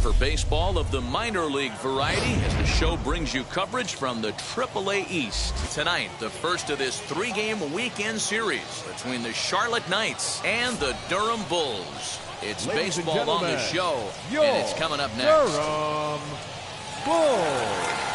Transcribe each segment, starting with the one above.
for baseball of the minor league variety as the show brings you coverage from the AAA East. Tonight, the first of this three-game weekend series between the Charlotte Knights and the Durham Bulls. It's Ladies baseball on the show, and it's coming up next. Durham Bulls.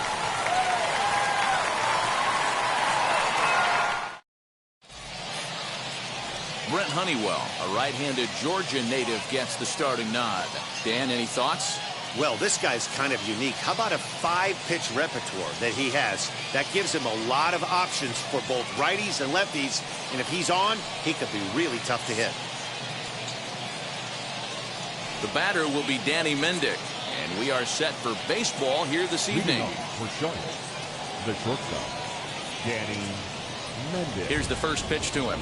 Brent Honeywell, a right-handed Georgia native, gets the starting nod. Dan, any thoughts? Well, this guy's kind of unique. How about a 5-pitch repertoire that he has? That gives him a lot of options for both righties and lefties. And if he's on, he could be really tough to hit. The batter will be Danny Mendick. And we are set for baseball here this evening. For Charlotte, the shortstop, Danny Mendick. Here's the first pitch to him.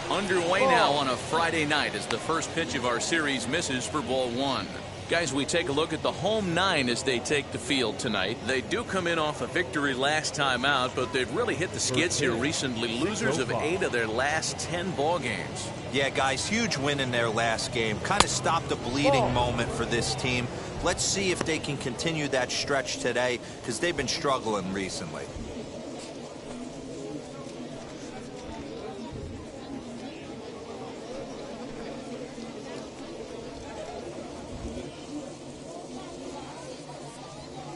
Underway now on a Friday night as the first pitch of our series misses for ball one. Guys, we take a look at the home nine as they take the field tonight. They do come in off a victory last time out, but they've really hit the skids here recently. Losers of 8 of their last 10 ball games. Yeah, guys, huge win in their last game. Kind of stopped a bleeding moment for this team. Let's see if they can continue that stretch today because they've been struggling recently.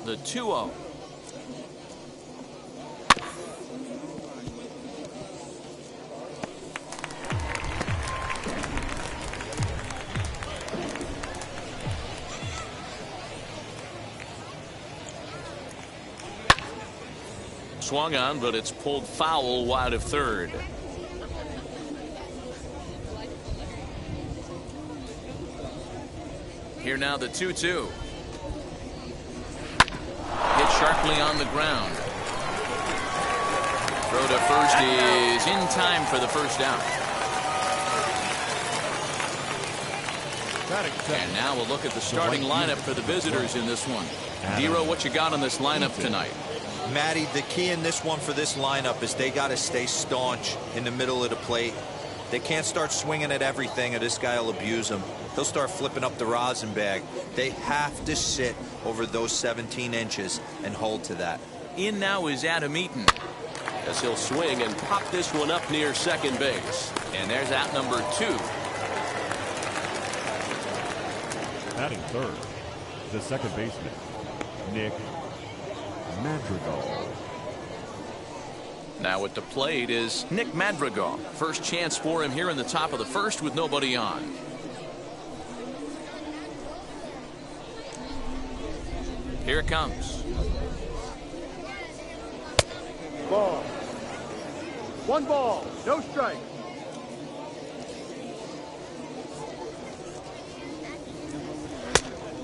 The 2-0. Swung on, but it's pulled foul wide of third. Here now the 2-2. Hit sharply on the ground. Throw to first is in time for the first out. And now we'll look at the starting lineup for the visitors in this one. Dero, what you got on this lineup tonight? Matty, the key in this one for this lineup is they got to stay staunch in the middle of the plate. They can't start swinging at everything or this guy will abuse them. He'll start flipping up the rosin bag. They have to sit over those 17 inches and hold to that. In now is Adam Eaton as he'll swing and pop this one up near second base. And there's out number 2. Batting third, the second baseman, Nick Madrigal. Now at the plate is Nick Madrigal. First chance for him here in the top of the first with nobody on. Here it comes. Ball. 1 ball, no strike.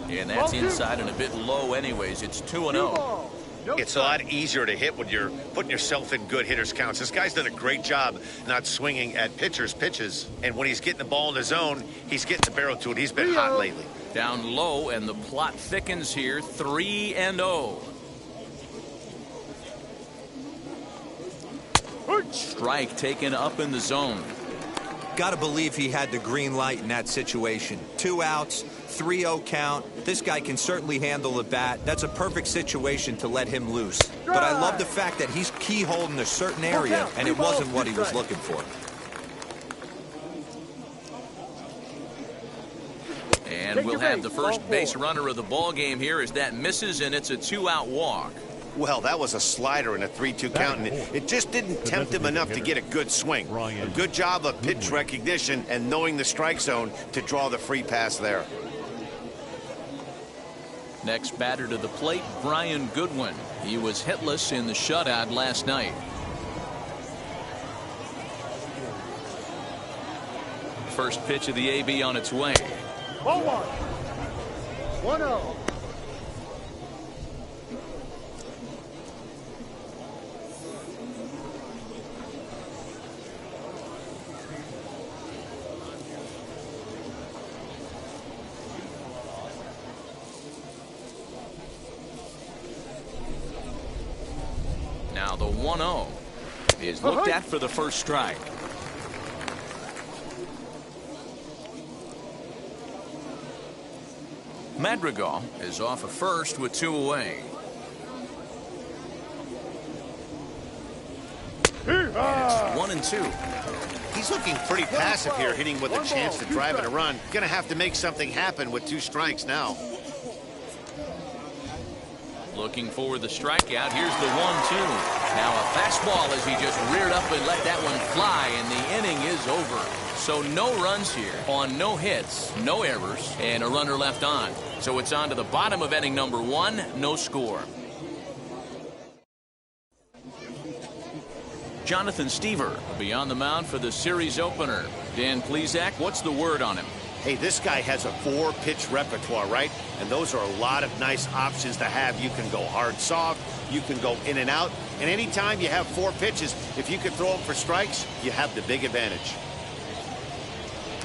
And that's inside and a bit low anyways. It's 2-0. It's a lot easier to hit when you're putting yourself in good hitters counts. This guy's done a great job not swinging at pitchers' pitches. And when he's getting the ball in his zone, he's getting the barrel to it. He's been hot lately. Down low, and the plot thickens here. 3-0. Strike taken up in the zone. Got to believe he had the green light in that situation. 2 outs, 3-0 count. This guy can certainly handle the bat. That's a perfect situation to let him loose. But I love the fact that he's keyholding a certain area, and it wasn't what he was looking for. And we'll have the first base runner of the ball game here as that misses, and it's a 2-out walk. Well, that was a slider in a 3-2 count, and it just didn't tempt him enough to get a good swing. A good job of pitch recognition and knowing the strike zone to draw the free pass there. Next batter to the plate, Brian Goodwin. He was hitless in the shutout last night. First pitch of the AB on its way. Ball 1. 1-0. Now the 1-0 is looked at for the first strike. Madrigal is off of first with 2 away. And it's 1-2. He's looking pretty passive here, hitting with a chance to drive it a run. Gonna have to make something happen with 2 strikes now. Looking for the strikeout. Here's the 1-2. Now a fastball as he just reared up and let that one fly, and the inning is over. So no runs here on no hits, no errors, and a runner left on. So it's on to the bottom of inning number 1, no score. Jonathan Stever will be on the mound for the series opener. Dan Plesac, what's the word on him? Hey, this guy has a 4-pitch repertoire, right? And those are a lot of nice options to have. You can go hard, soft. You can go in and out. And anytime you have 4 pitches, if you can throw them for strikes, you have the big advantage.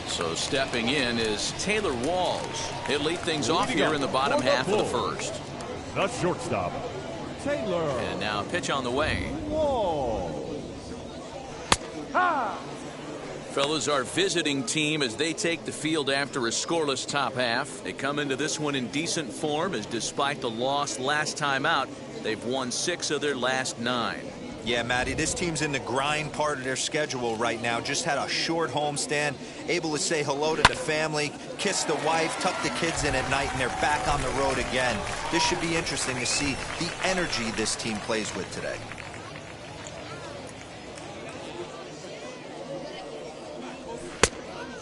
So stepping in is Taylor Walls. He'll lead things off here in the bottom half of the first. The shortstop, Taylor. And now a pitch on the way. Walls. Fellas, our visiting team as they take the field after a scoreless top half. They come into this one in decent form as despite the loss last time out, they've won 6 of their last 9. Yeah, Matty, this team's in the grind part of their schedule right now. Just had a short homestand, able to say hello to the family, kiss the wife, tuck the kids in at night, and they're back on the road again. This should be interesting to see the energy this team plays with today.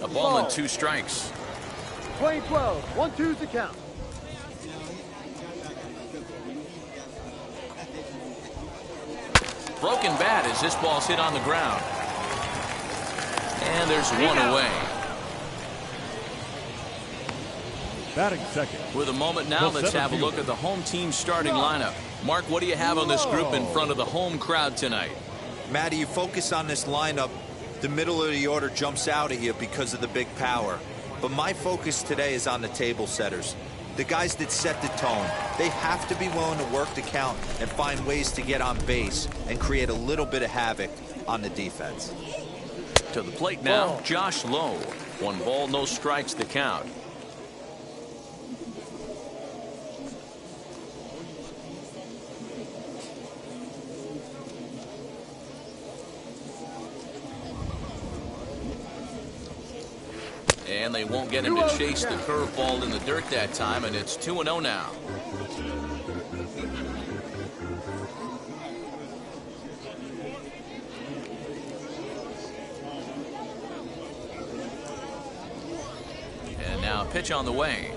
A ball and 2 strikes. 20-12, 1-2's the count. Broken bat as this ball's hit on the ground. And there's 1 away. Batting second. With a moment now, let's have a look at the home team starting lineup. Mark, what do you have on this group in front of the home crowd tonight? Matty, you focus on this lineup, the middle of the order jumps out at you because of the big power. But my focus today is on the table setters. The guys that set the tone. They have to be willing to work the count and find ways to get on base and create a little bit of havoc on the defense. To the plate now, Josh Lowe. 1 ball, no strikes the count. And they won't get him to chase the curveball in the dirt that time, and it's 2-0 now. And now a pitch on the way.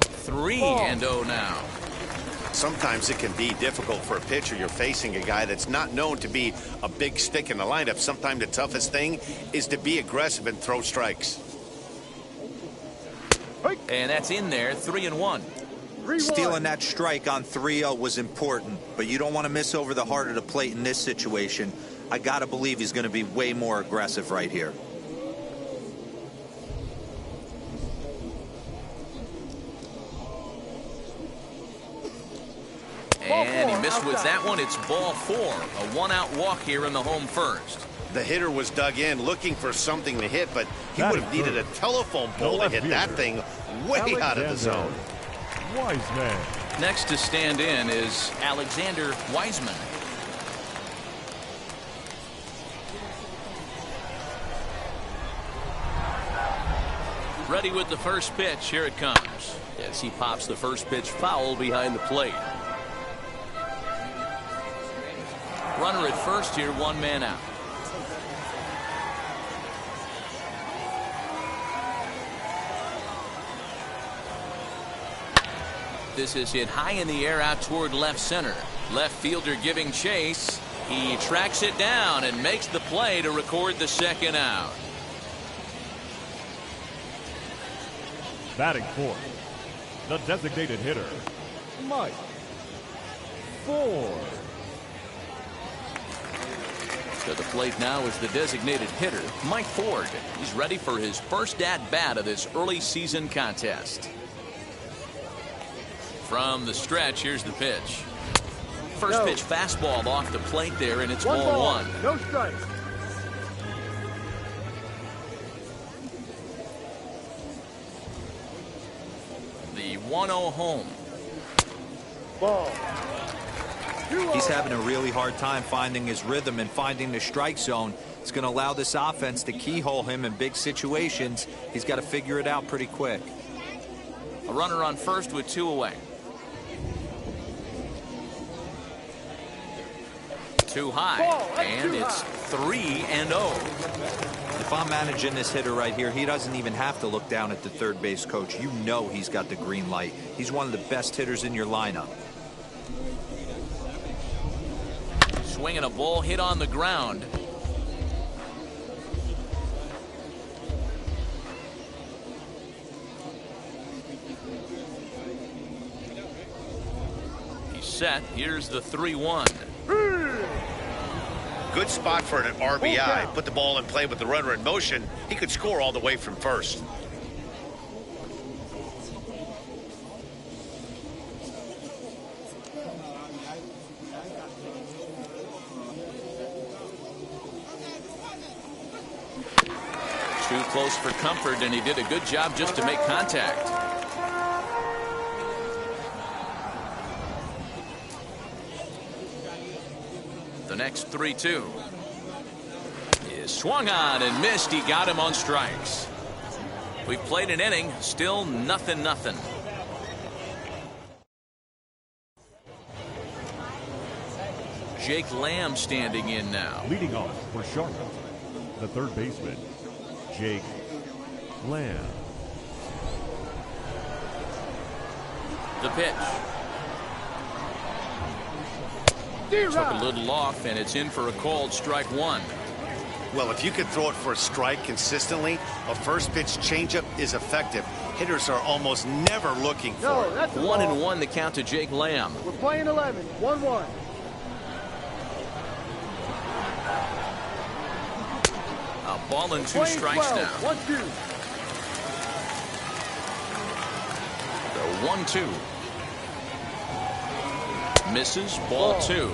3-0 now. Sometimes it can be difficult for a pitcher. You're facing a guy that's not known to be a big stick in the lineup. Sometimes the toughest thing is to be aggressive and throw strikes. And that's in there, 3-1. Stealing that strike on 3-0 was important, but you don't want to miss over the heart of the plate in this situation. I got to believe he's going to be way more aggressive right here. And he missed with that one. It's ball 4. A 1-out walk here in the home first. The hitter was dug in looking for something to hit, but he would have needed a telephone pole to hit that thing way out of the zone. Wiseman. Next to stand in is Alexander Wiseman. Ready with the first pitch. Here it comes. As he pops the first pitch foul behind the plate. Runner at first here, 1 man out. This is hit high in the air out toward left center. Left fielder giving chase. He tracks it down and makes the play to record the 2nd out. Batting fourth, the designated hitter, Mike Ford. To the plate now is the designated hitter, Mike Ford. He's ready for his first at-bat of this early season contest. From the stretch, here's the pitch. First pitch fastball off the plate there, and it's ball 1. No strikes. 1-0 home. Ball. He's having a really hard time finding his rhythm and finding the strike zone. It's going to allow this offense to keyhole him in big situations. He's got to figure it out pretty quick. A runner on first with 2 away. Too high, and it's 3-0. If I'm managing this hitter right here, he doesn't even have to look down at the third base coach. You know he's got the green light. He's one of the best hitters in your lineup. Swinging a ball hit on the ground. He's set. Here's the 3-1. Good spot for an RBI. Put the ball in play with the runner in motion. He could score all the way from first. Too close for comfort, and he did a good job just to make contact. The next 3-2 is swung on and missed. He got him on strikes. We've played an inning, still 0-0. Jake Lamb standing in now. Leading off for Charlotte, the third baseman, Jake Lamb. The pitch. Took a little off, and it's in for a called strike 1. Well, if you can throw it for a strike consistently, a first pitch changeup is effective. Hitters are almost never looking for it. That's a 1-1 the count to Jake Lamb. We're playing 11. 1-1. A ball and 2 strikes 12, now. 1-2. The 1-2. Misses, ball 2.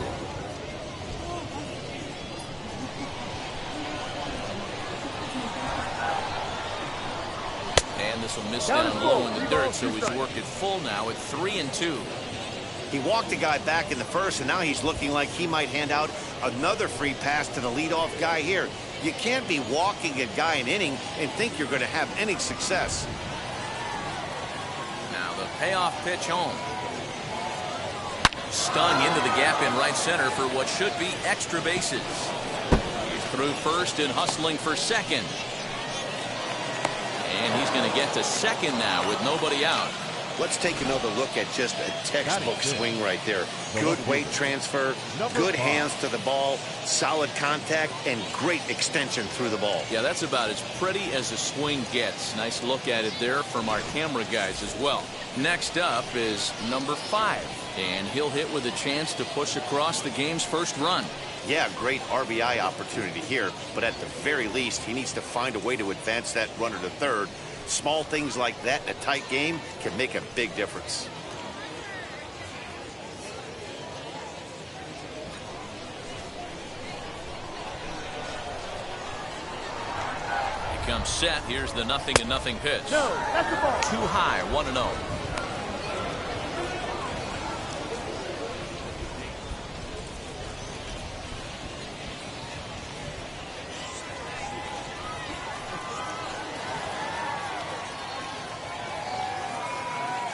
And this will miss down low in the dirt, so he's worked it full now at 3-2. He walked the guy back in the first, and now he's looking like he might hand out another free pass to the leadoff guy here. You can't be walking a guy an inning and think you're going to have any success. Now the payoff pitch home. Stung into the gap in right center for what should be extra bases. He's through first and hustling for second. And he's going to get to second now with nobody out. Let's take another look at just a textbook swing right there. Good weight transfer, good hands to the ball, solid contact, and great extension through the ball. Yeah, that's about as pretty as a swing gets. Nice look at it there from our camera guys as well. Next up is number 5. And he'll hit with a chance to push across the game's first run. Yeah, great RBI opportunity here, but at the very least, he needs to find a way to advance that runner to third. Small things like that in a tight game can make a big difference. He comes set. Here's the 0-0 pitch. No, that's the ball. Too high, 1-0.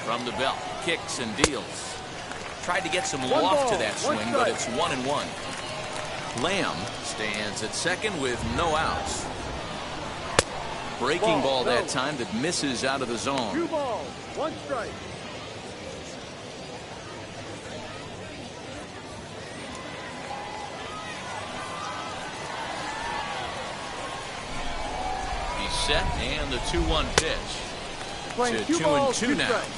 From the belt, kicks and deals. Tried to get some loft to that swing, but it's 1-1. Lamb stands at second with no outs. Breaking ball that time that misses out of the zone. 2 balls, 1 strike. He's set, and the 2-1 pitch. Playing To 2-2 now. strikes.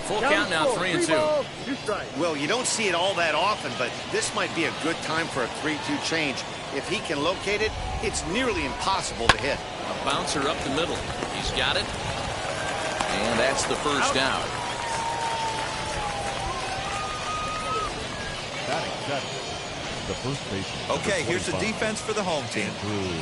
Full count now, 3-2. Well, you don't see it all that often, but this might be a good time for a 3-2 change. If he can locate it, it's nearly impossible to hit. A bouncer up the middle. He's got it. And that's the first out. Batting 7, the first baseman. Okay, here's the defense for the home team.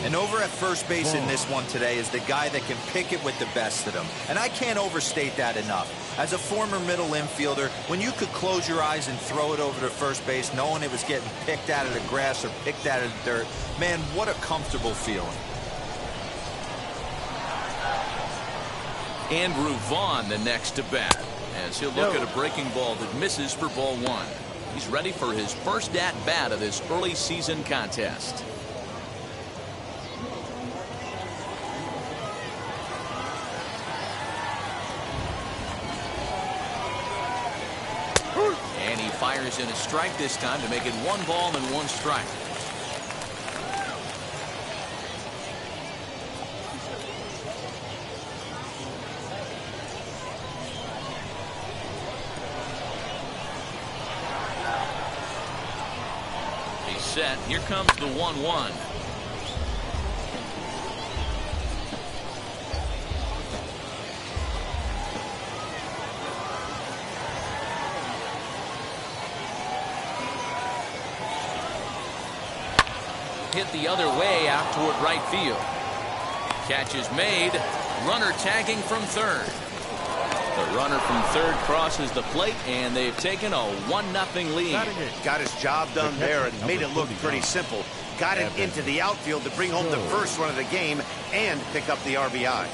And over at first base in this one today is the guy that can pick it with the best of them. And I can't overstate that enough. As a former middle infielder, when you could close your eyes and throw it over to first base knowing it was getting picked out of the grass or picked out of the dirt, man, what a comfortable feeling. Andrew Vaughn the next to bat, as he'll look at a breaking ball that misses for ball one. He's ready for his first at-bat of this early season contest. And he fires in a strike this time to make it 1 ball and 1 strike. He's set. Here comes the 1-1. Hit the other way out toward right field. Catch is made. Runner tagging from third. The runner from third crosses the plate, and they've taken a 1-0 lead. Got his job done there and made it look pretty simple. Got it into the outfield to bring home the first run of the game and pick up the RBI.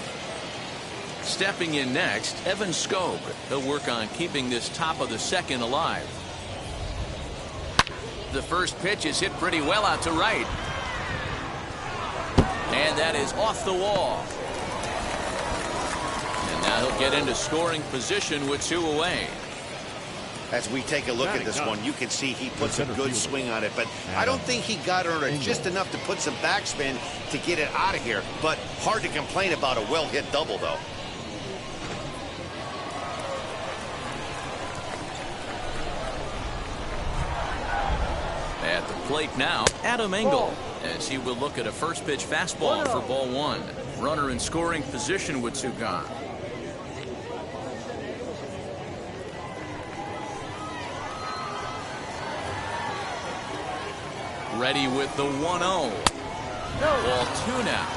Stepping in next, Evan Skog. He'll work on keeping this top of the second alive. The first pitch is hit pretty well out to right. And that is off the wall. And now he'll get into scoring position with 2 away. As we take a look at this one, you can see he puts a good swing on it, but I don't think he got under it just enough to put some backspin to get it out of here. But hard to complain about a well-hit double, though. At the plate now, Adam Engel, as he will look at a first pitch fastball for ball one. Runner in scoring position with 2 gone. Ready with the 1-0. Ball 2 now.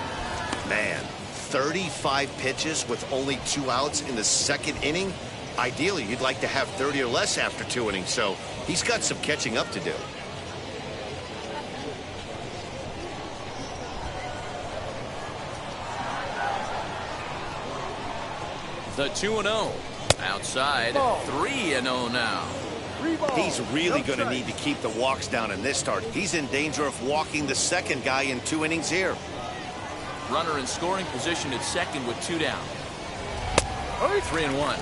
Man, 35 pitches with only 2 outs in the second inning. Ideally, you'd like to have 30 or less after 2 innings, so he's got some catching up to do. The 2-0. Outside, 3-0 now. He's really going to need to keep the walks down in this start. He's in danger of walking the second guy in 2 innings here. Runner in scoring position at second with 2 down. 3-1.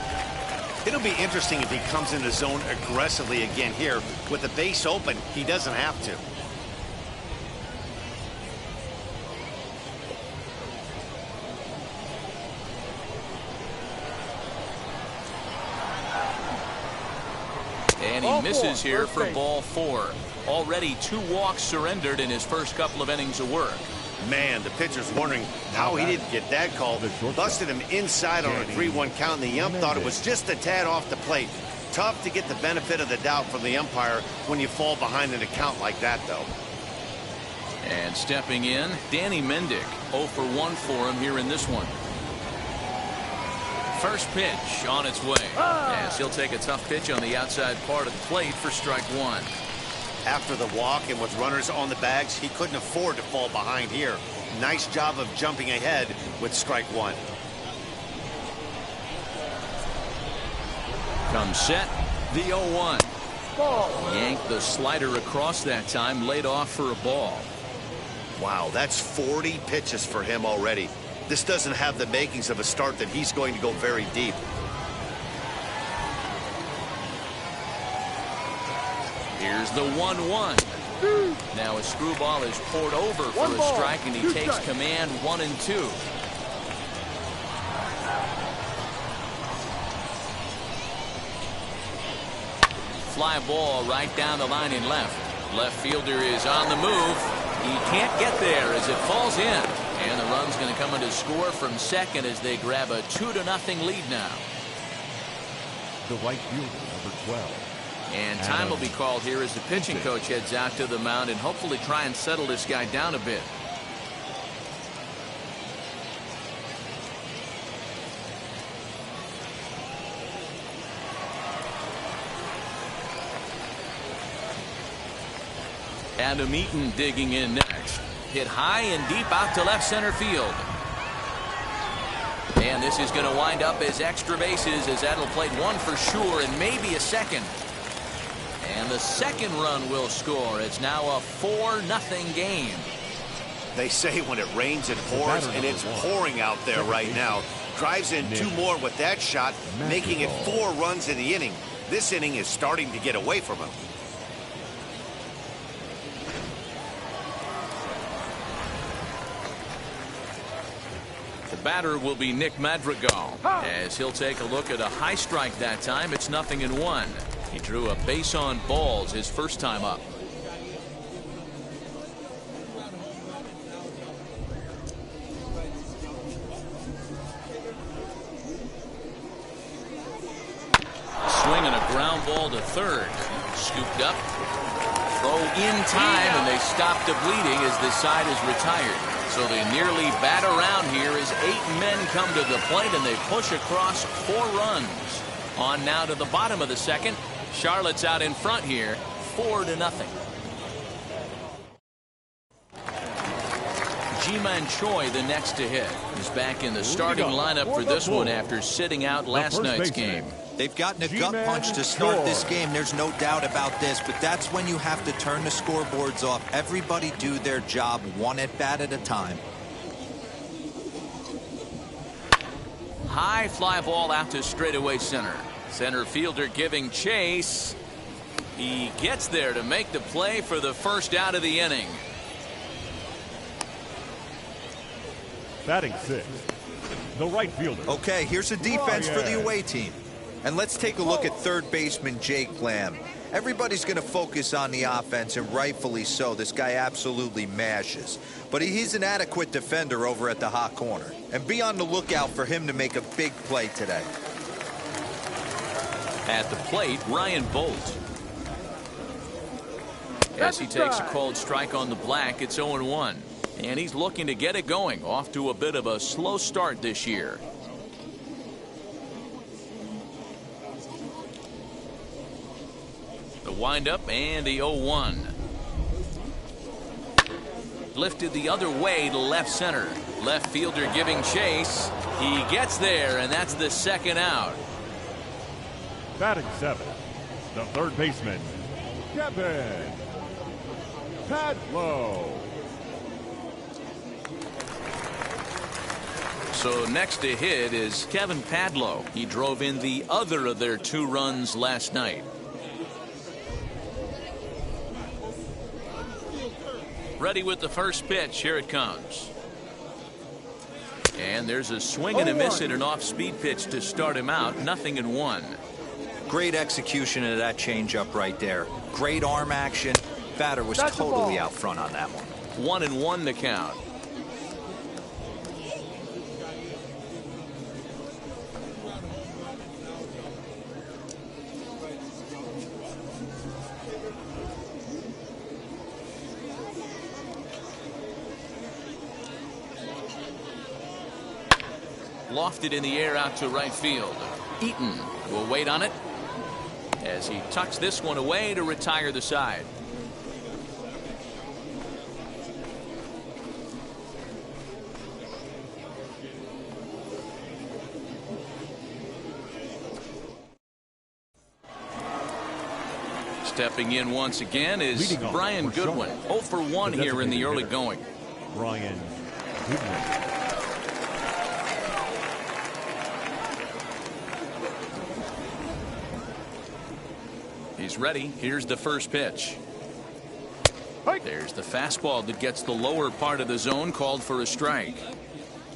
It'll be interesting if he comes in the zone aggressively again here. With the base open, he doesn't have to. And he misses here for ball 4. Already 2 walks surrendered in his first couple of innings of work. Man, the pitcher's wondering how he didn't get that call. Busted him inside on a 3-1 count, and the ump thought it was just a tad off the plate. Tough to get the benefit of the doubt from the umpire when you fall behind in a count like that, though. And stepping in, Danny Mendick. 0 for 1 for him here in this one. First pitch on its way. As he'll take a tough pitch on the outside part of the plate for strike 1. After the walk and with runners on the bags, he couldn't afford to fall behind here. Nice job of jumping ahead with strike 1. Comes set, the 0-1. Yanked the slider across that time, laid off for a ball. Wow, that's 40 pitches for him already. This doesn't have the makings of a start that he's going to go very deep. Here's the 1-1. Now a screwball is poured over for a strike, and he takes command 1-2. Fly ball right down the line in left. Left fielder is on the move. He can't get there as it falls in. And the run's going to come in to score from second as they grab a 2-0 lead now. The right fielder, number 12, And time will be called here as the pitching coach heads out to the mound and hopefully try and settle this guy down a bit. Adam Eaton digging in next. Hit high and deep out to left center field. And this is going to wind up as extra bases, as that'll play one for sure and maybe a second. And the second run will score. It's now a 4-0 game. They say when it rains it pours, and it's pouring out there right now. Drives in 2 more with that shot, making it 4 runs in the inning. This inning is starting to get away from him. The batter will be Nick Madrigal, as he'll take a look at a high strike that time. It's 0-1. He drew a base on balls his first time up. Swinging a ground ball to third. Scooped up. Throw in time, and they stop the bleeding as the side is retired. So they nearly bat around here as 8 men come to the plate, and they push across 4 runs. On now to the bottom of the second. Charlotte's out in front here, 4-0. Ji-Man Choi, the next to hit, is back in the starting lineup for this one after sitting out last night's game. They've gotten a gut punch to start this game. There's no doubt about this, but that's when you have to turn the scoreboards off. Everybody do their job 1 at-bat at a time. High fly ball out to straightaway center. Center fielder giving chase. He gets there to make the play for the first out of the inning. Batting 6th, the right fielder. Okay, here's a defense for the away team. And let's take a look at third baseman Jake Lamb. Everybody's going to focus on the offense, and rightfully so. This guy absolutely mashes. But he's an adequate defender over at the hot corner. And be on the lookout for him to make a big play today. At the plate, Ryan Bolt. As he takes a cold strike on the black, it's 0-1. And he's looking to get it going, off to a bit of a slow start this year. The windup and the 0-1. Lifted the other way to left center. Left fielder giving chase. He gets there, and that's the second out. Batting 7th, the third baseman, Kevin Padlow. So next to hit is Kevin Padlow. He drove in the other of their 2 runs last night. Ready with the first pitch. Here it comes. And there's a swing and a miss at an off-speed pitch to start him out. 0-1. Great execution of that changeup right there. Great arm action. Batter was totally out front on that one. 1-1 the count. Lofted in the air out to right field. Eaton will wait on it as he tucks this one away to retire the side. Stepping in once again is Brian Goodwin. 0 for 1 here in the early going. Brian Goodwin. He's ready. Here's the first pitch. There's the fastball that gets the lower part of the zone, called for a strike.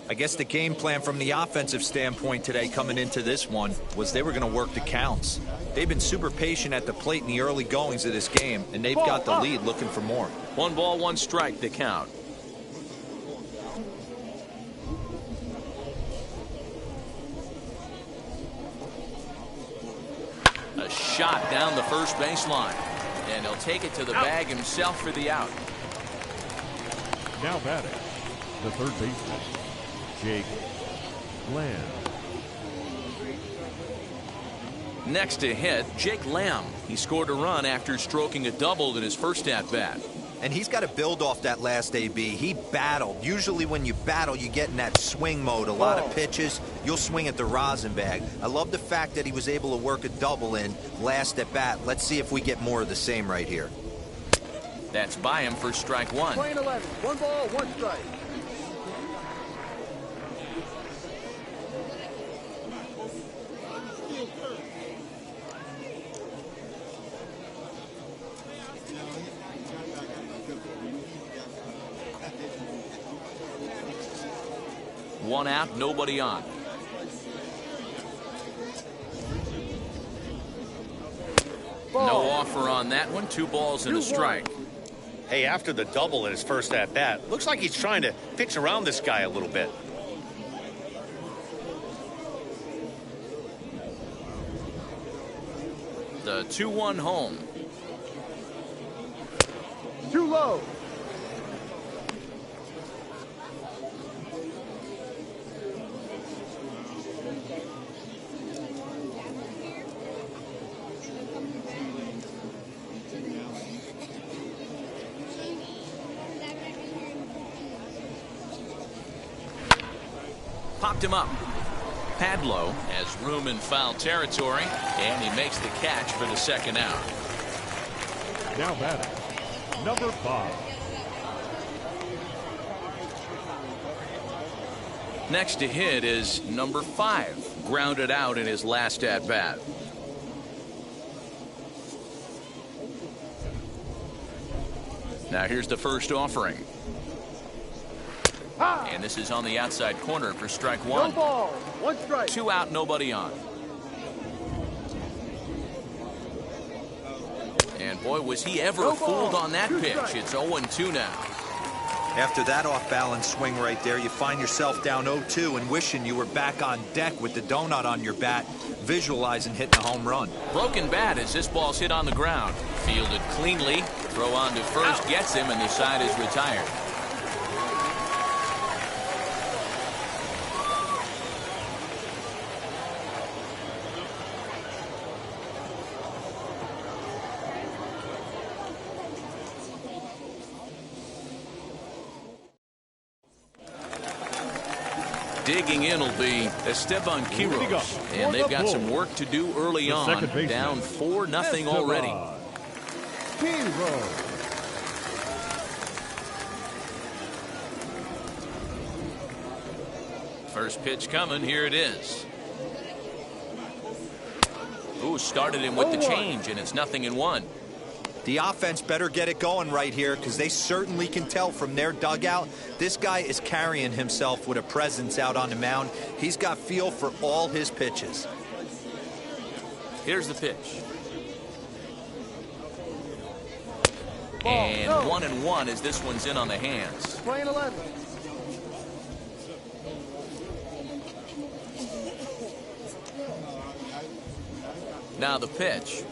I guess the game plan from the offensive standpoint today coming into this one was they were going to work the counts. They've been super patient at the plate in the early goings of this game, and they've got the lead looking for more. 1 ball, 1 strike, the count. A A shot down the first baseline. And he'll take it to the bag himself for the out. Now batting, the third baseman, Jake Lamb. Next to hit, Jake Lamb. He scored a run after stroking a double in his first at-bat. And he's got to build off that last AB. He battled. Usually when you battle, you get in that swing mode. A lot of pitches, you'll swing at the rosin bag. I love the fact that he was able to work a double in last at bat. Let's see if we get more of the same right here. That's by him for strike one. Playing 11. 1 ball, 1 strike. One out, nobody on. No offer on that one. 2 balls and a strike. Hey, after the double in his first at-bat, looks like he's trying to pitch around this guy a little bit. The 2-1 home. Too low. Popped him up. Padlow has room in foul territory, and he makes the catch for the second out. Now batting, number 5. Next to hit is number 5, grounded out in his last at-bat. Now here's the first offering. And this is on the outside corner for strike 1. No ball, 1 strike. 2 out, nobody on. And boy, was he ever fooled on that pitch. It's 0-2 now. After that off-balance swing right there, you find yourself down 0-2 and wishing you were back on deck with the donut on your bat, visualizing hitting a home run. Broken bat as this ball's hit on the ground. Fielded cleanly. Throw on to first gets him, and the side is retired. Digging in will be Esteban Quiroz, and they've got some work to do early on. Down 4-0 already. First pitch coming. Here it is. Ooh, started him with the change, and it's 0-1. The offense better get it going right here, because they certainly can tell from their dugout this guy is carrying himself with a presence out on the mound. He's got feel for all his pitches. Here's the pitch. And 1-1 as this one's in on the hands. Playing 11. Now the pitch.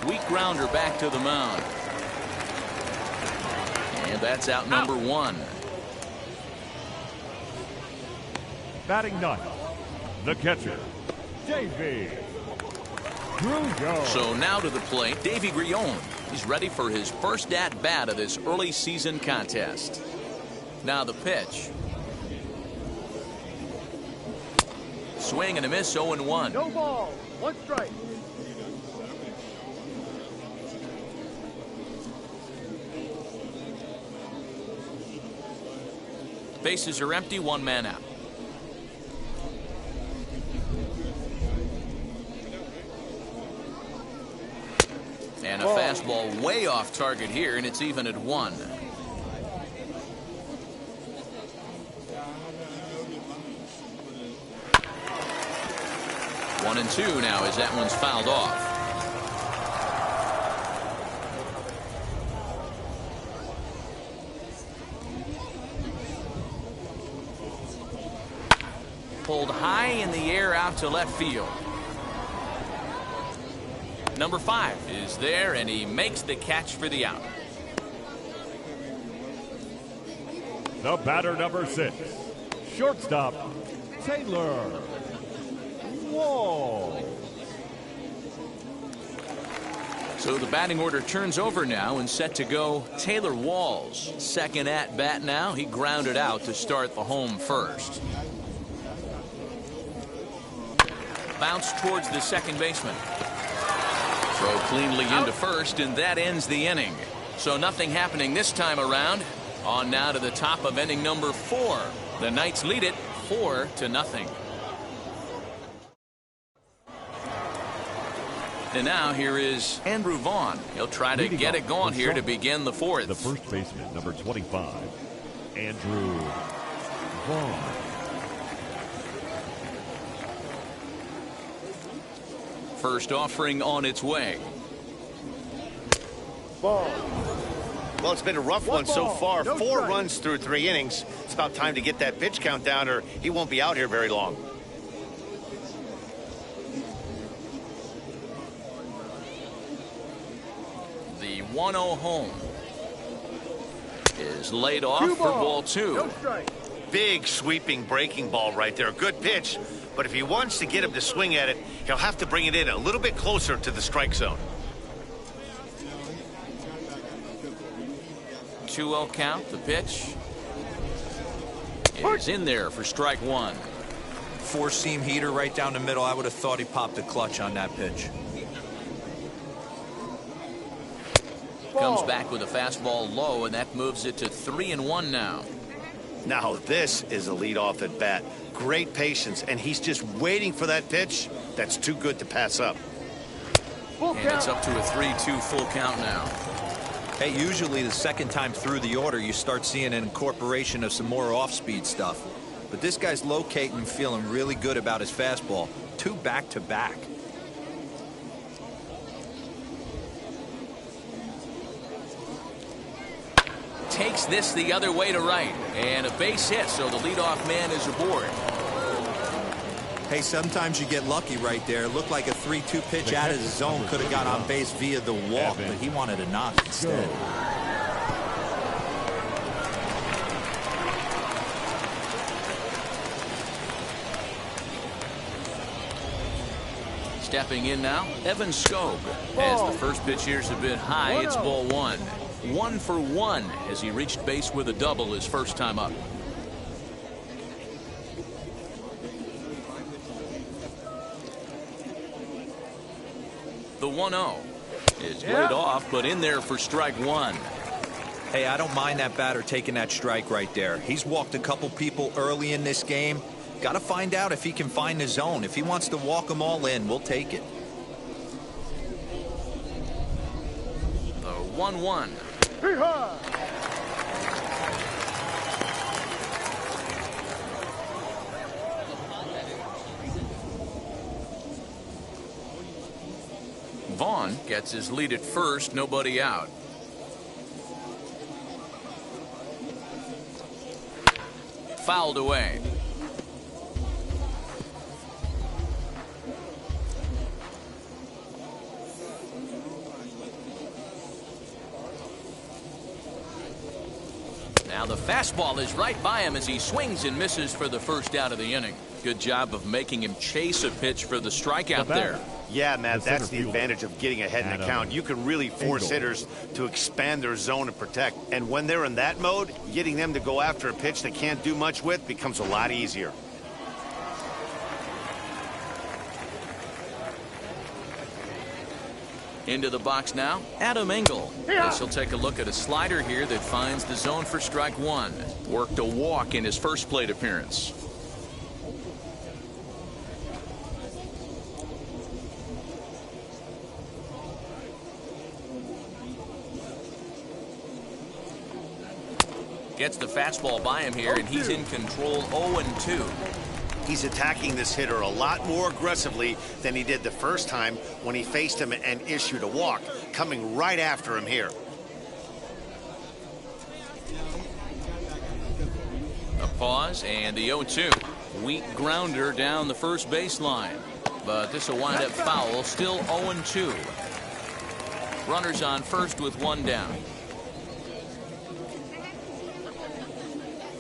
Weak grounder back to the mound. And that's out number 1. Batting 9, the catcher, Davey Grillon. So now to the plate, Davey Grillon. He's ready for his first at-bat of this early season contest. Now the pitch. Swing and a miss, 0-1. No ball, 1 strike. Bases are empty, 1 man out. And a fastball way off target here, and it's even at 1. One and 2 now as that one's fouled off. Pulled high in the air out to left field. Number 5 is there, and he makes the catch for the out. The batter, number 6, shortstop, Taylor Walls. So the batting order turns over now and set to go Taylor Walls. Second at bat now. He grounded out to start the home first. Bounce towards the second baseman. Throw cleanly into first, and that ends the inning. So nothing happening this time around. On now to the top of inning number 4. The Knights lead it 4-0. And now here is Andrew Vaughn. He'll try to get it going here to begin the 4th. The first baseman, number 25, Andrew Vaughn. First offering on its way. Ball. Well, it's been a rough one so ball, far. no 4 strike. runs through 3 innings. It's about time to get that pitch count down, or he won't be out here very long. The 1-0 home is laid off for ball 2. No strike. Big sweeping breaking ball right there. Good pitch, but if he wants to get him to swing at it, he'll have to bring it in a little bit closer to the strike zone. 2-0 count. The pitch is in there for strike 1. 4-seam heater right down the middle. I would have thought he popped a clutch on that pitch. Comes back with a fastball low, and that moves it to 3-1 now. Now this is a leadoff at bat. Great patience, and he's just waiting for that pitch. That's too good to pass up. Full And count. it's up to a 3-2 full count now. Hey, usually the second time through the order, you start seeing an incorporation of some more off-speed stuff. But this guy's locating and feeling really good about his fastball. 2 back-to-back. Takes this the other way to right, and a base hit, so the leadoff man is aboard. Hey, sometimes you get lucky right there. Looked like a 3-2 pitch out of the zone could have got on base via the walk, but he wanted a knock instead. Stepping in now, Evan Scobe. As the first pitch here is a bit high, it's ball 1. 1 for 1 as he reached base with a double his first time up. The 1-0 is laid off, but in there for strike 1. Hey, I don't mind that batter taking that strike right there. He's walked a couple people early in this game. Got to find out if he can find the zone. If he wants to walk them all in, we'll take it. The 1-1. Hee-haw. Vaughn gets his lead at first, nobody out. Fouled away. Now the fastball is right by him as he swings and misses for the first out of the inning. Good job of making him chase a pitch for the strikeout there. Yeah, Matt, that's the fielder, advantage of getting ahead in the count. You can really force Engel. hitters to expand their zone and protect. And when they're in that mode, getting them to go after a pitch they can't do much with becomes a lot easier. Into the box now, Adam Engel. This will take a look at a slider here that finds the zone for strike 1. Worked a walk in his first plate appearance. Gets the fastball by him here, and he's in control 0-2. He's attacking this hitter a lot more aggressively than he did the first time when he faced him and issued a walk, coming right after him here. A pause and the 0-2. Weak grounder down the first baseline. But this will wind up foul. Still 0-2. Runners on first with one down.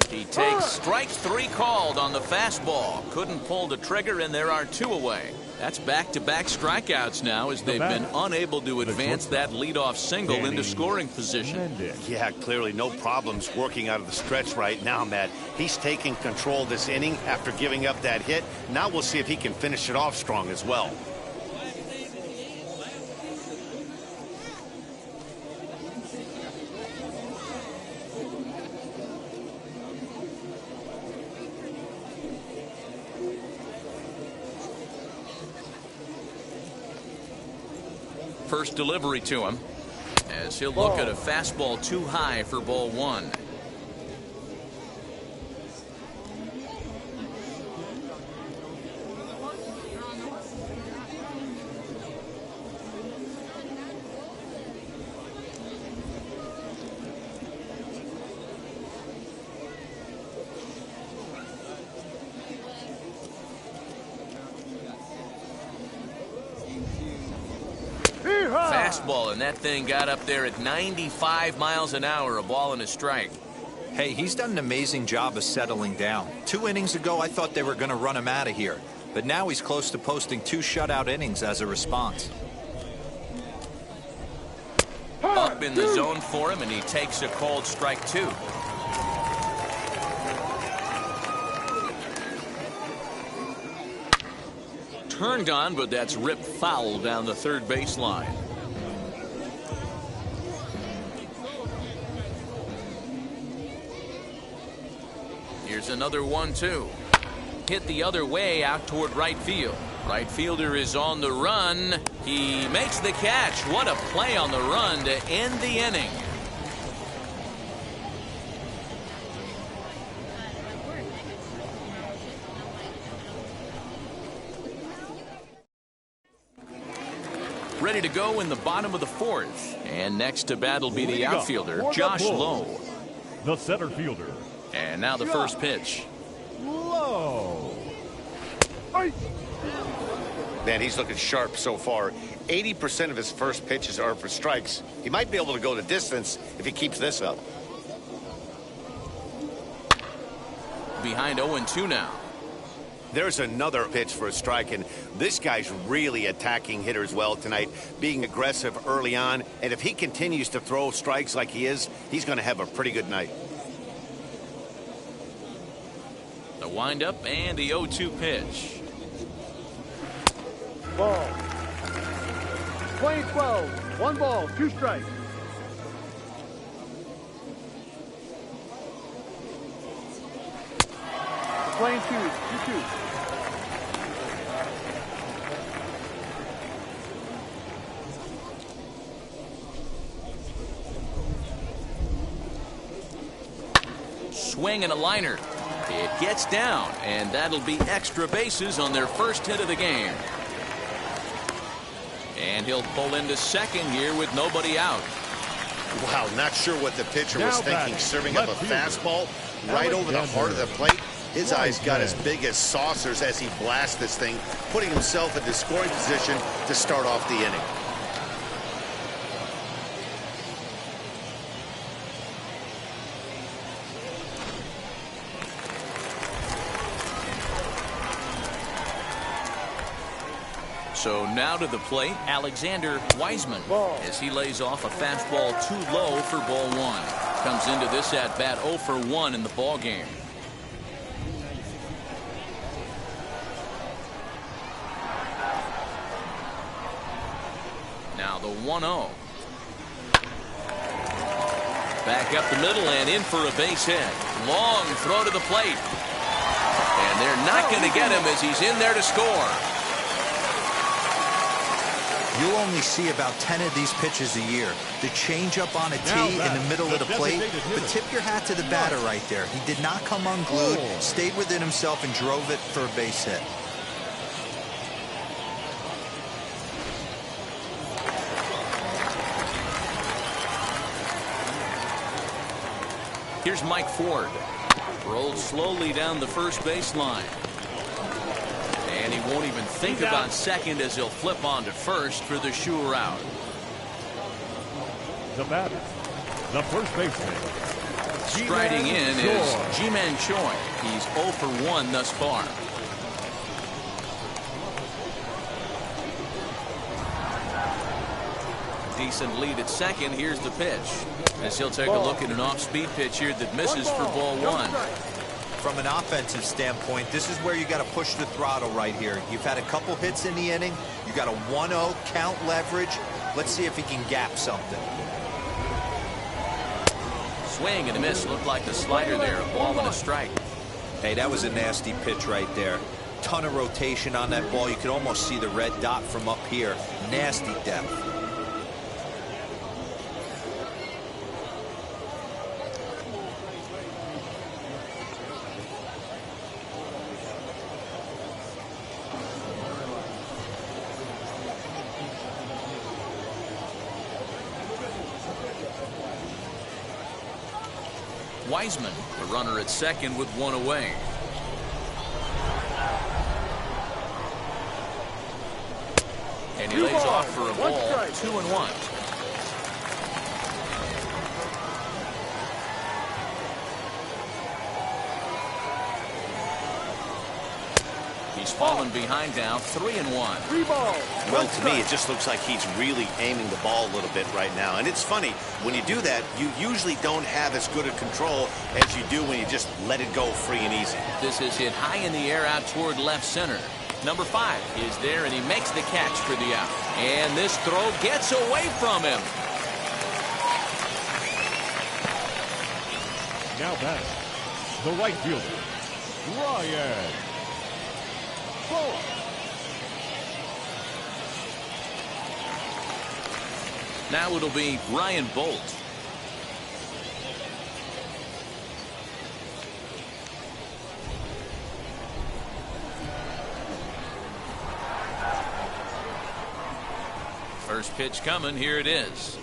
He takes strike 3 called on the fastball. Couldn't pull the trigger, and there are 2 away. That's back-to-back strikeouts now as they've been unable to advance that leadoff single into scoring position. Yeah, clearly no problems working out of the stretch right now, Matt. He's taking control this inning after giving up that hit. Now we'll see if he can finish it off strong as well. First delivery to him as he'll look at a fastball too high for ball 1. Fastball, and that thing got up there at 95 miles an hour, a ball and a strike. Hey, he's done an amazing job of settling down. 2 innings ago, I thought they were going to run him out of here. But now he's close to posting 2 shutout innings as a response. Up in the zone for him, and he takes a called strike 2. Turned on, but that's ripped foul down the third baseline. Here's another 1-2. Hit the other way out toward right field. Right fielder is on the run. He makes the catch. What a play on the run to end the inning. Ready to go in the bottom of the 4th. And next to bat will be the outfielder, Josh Lowe. The center fielder. And now the first pitch. Low. Man, he's looking sharp so far. 80% of his first pitches are for strikes. He might be able to go the distance if he keeps this up. Behind 0-2 now. There's another pitch for a strike, and this guy's really attacking hitters well tonight, being aggressive early on. And if he continues to throw strikes like he is, he's going to have a pretty good night. The windup and the 0-2 pitch. Ball. Playing 12. 1 ball, 2 strikes. Playing 2-2. Swing and a liner. It gets down, and that'll be extra bases on their first hit of the game. And he'll pull into second here with nobody out. Wow, not sure what the pitcher was thinking, serving up a fastball right over the heart of the plate. His eyes got as big as saucers as he blasts this thing, putting himself into scoring position to start off the inning. So now to the plate, Alexander Wiseman, as he lays off a fastball too low for ball 1. Comes into this at bat 0 for 1 in the ball game. Now the 1-0. Back up the middle and in for a base hit. Long throw to the plate. And they're not going to get him as he's in there to score. You'll only see about 10 of these pitches a year. The changeup on a tee in the middle of the plate. But tip your hat to the batter right there. He did not come unglued, stayed within himself, and drove it for a base hit. Here's Mike Ford. Rolled slowly down the first baseline. And he won't even think about second as he'll flip on to first for the sure out. The batter, the first baseman. Striding in is Ji-Man Choi. He's 0 for 1 thus far. Decent lead at second. Here's the pitch. As he'll take a look at an off-speed pitch here that misses for ball 1. From an offensive standpoint, this is where you got to push the throttle right here. You've had a couple hits in the inning. You got a 1-0 count leverage. Let's see if he can gap something. Swing and a miss. Looked like the slider there. A ball and a strike. Hey, that was a nasty pitch right there. Ton of rotation on that ball. You could almost see the red dot from up here. Nasty depth. Wiseman, the runner at second with 1 away. And he lays off for a ball. 2-1. He's fallen behind now. 3-1. 3 balls. Well, to me, it just looks like he's really aiming the ball a little bit right now. And it's funny, when you do that, you usually don't have as good a control as you do when you just let it go free and easy. This is hit high in the air out toward left center. Number 5 is there, and he makes the catch for the out. And this throw gets away from him. Now batting, the right fielder, Ryan Bolt. Now it'll be Ryan Bolt. First pitch coming. Here it is.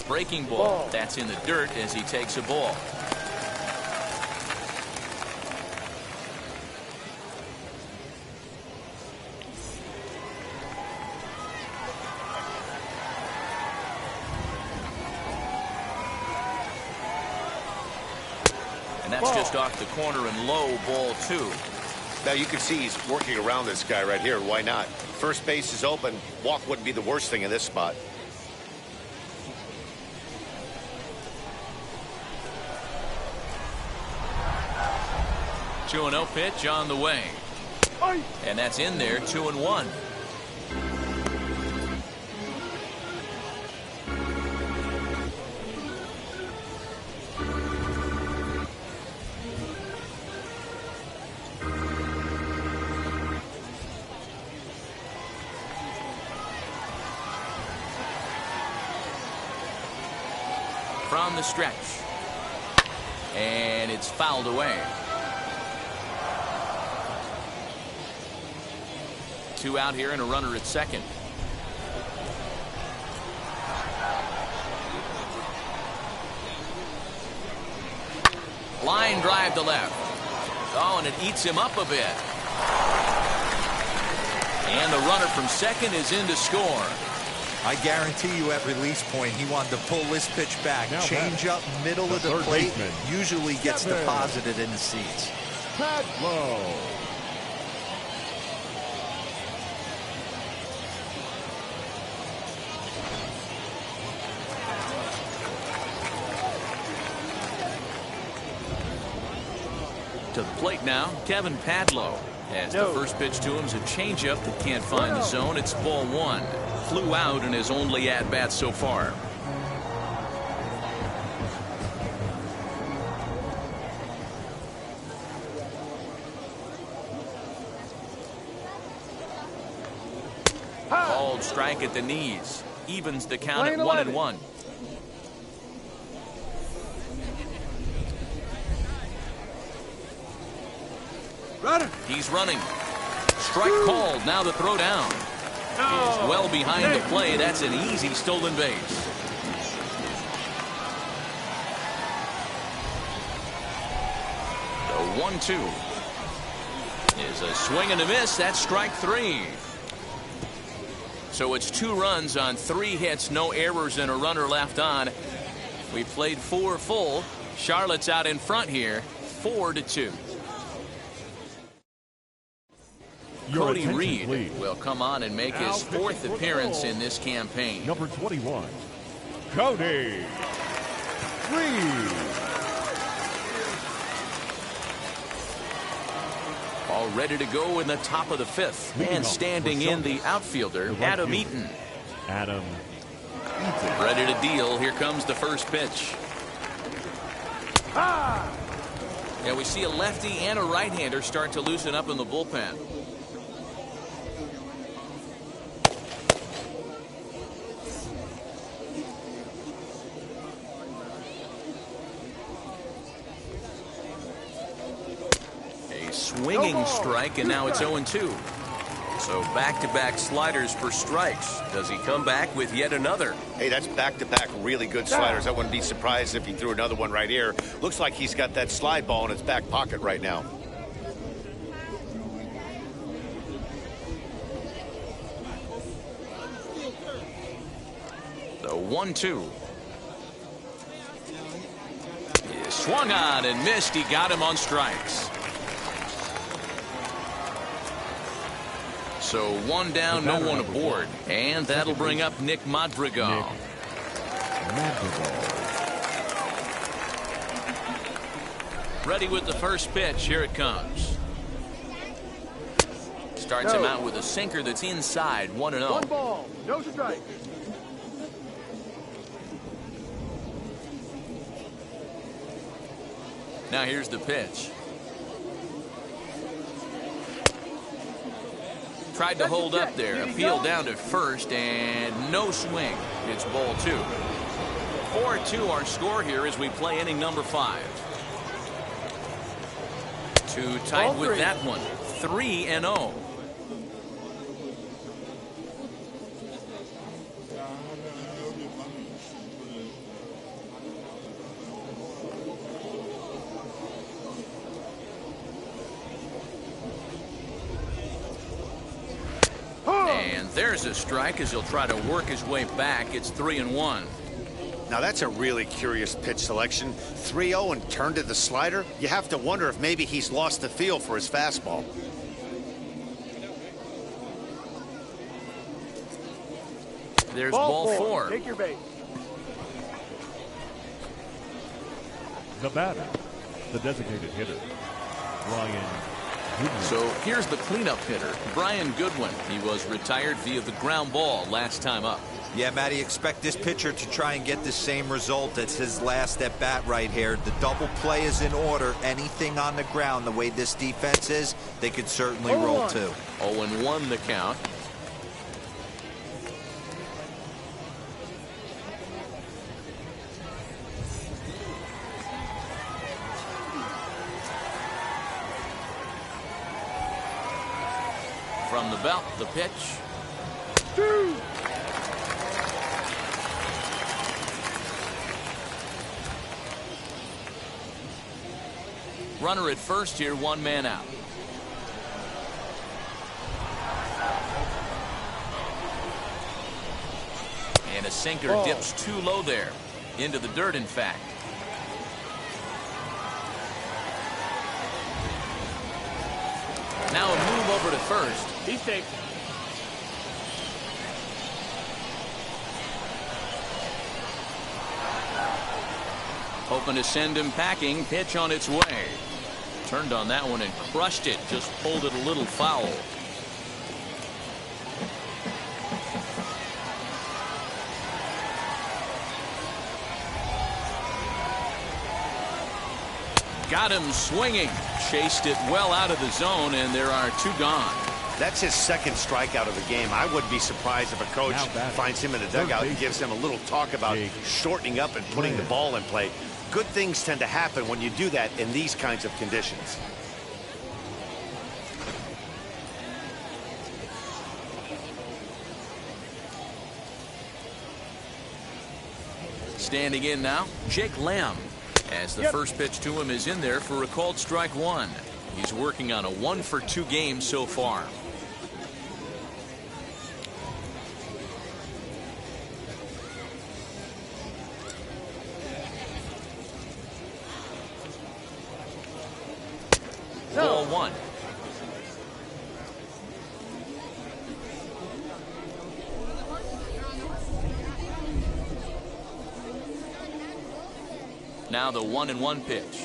Breaking ball. That's in the dirt as he takes a ball. And that's just off the corner and low, ball 2. Now you can see he's working around this guy right here. Why not? First base is open. Walk wouldn't be the worst thing in this spot. Two 2-0 pitch on the way. And that's in there. 2-1. From the stretch, and it's fouled away. 2 out here and a runner at second. Line drive to left. Oh, and it eats him up a bit. And the runner from second is in to score. I guarantee you at release point he wanted to pull this pitch back. Change up middle of the plate usually gets deposited in the seats. Padlow. To the plate now, Kevin Padlow. As the first pitch to him is a changeup that can't find the zone. It's ball 1. Flew out in his only at-bat so far. Called strike at the knees. Evens the count at 1-1. He's running. Strike called. Now the throw down. Is well behind the play. That's an easy stolen base. The 1-2 is a swing and a miss. That's strike 3. So it's 2 runs on 3 hits, no errors, and a runner left on. We played 4 full. Charlotte's out in front here, 4-2. Cody Reed will come on and make his 4th appearance in this campaign. Number 21, Cody Reed. All ready to go in the top of the 5th. And standing in the outfielder, Adam Eaton. Adam Eaton. Ready to deal. Here comes the first pitch. Yeah, we see a lefty and a right-hander start to loosen up in the bullpen. A swinging strike, and now it's 0-2. So back-to-back sliders for strikes. Does he come back with yet another? Hey, that's back-to-back really good sliders. I wouldn't be surprised if he threw another one right here. Looks like he's got that slide ball in his back pocket right now. The 1-2. He swung on and missed. He got him on strikes. So 1 down, no one aboard. And that'll bring up Nick Madrigal. Ready with the first pitch. Here it comes. Starts him out with a sinker that's inside, 1-0. 1 ball, no strike. Now here's the pitch. Tried to hold up there. Appeal down to first, and no swing. It's ball 2. 4-2 our score here as we play inning number 5. Too tight with that one. 3-0. And there's a strike as he'll try to work his way back. It's 3-1. Now that's a really curious pitch selection. 3-0 and turned to the slider. You have to wonder if maybe he's lost the feel for his fastball. There's ball 4. Take your base. The batter, the designated hitter, Brian Goodwin. So here's the cleanup hitter, Brian Goodwin. He was retired via the ground ball last time up. Yeah, Matty, expect this pitcher to try and get the same result. It's his last at bat right here. The double play is in order. Anything on the ground, the way this defense is, they could certainly roll too. 0-1 the count. From the belt, the pitch. 2. Runner at first here, 1 man out. And a sinker dips too low there. Into the dirt, in fact. Now a move over to first. He's safe. Hoping to send him packing. Pitch on its way. Turned on that one and crushed it. Just pulled it a little foul. Got him swinging. Chased it well out of the zone, and there are 2 gone. That's his 2nd strikeout of the game. I wouldn't be surprised if a coach finds him in the dugout and gives him a little talk about shortening up and putting the ball in play. Good things tend to happen when you do that in these kinds of conditions. Standing in now, Jake Lamb. As the first pitch to him is in there for a called strike 1. He's working on a 1-for-2 game so far. ball one. Now the 1-1 pitch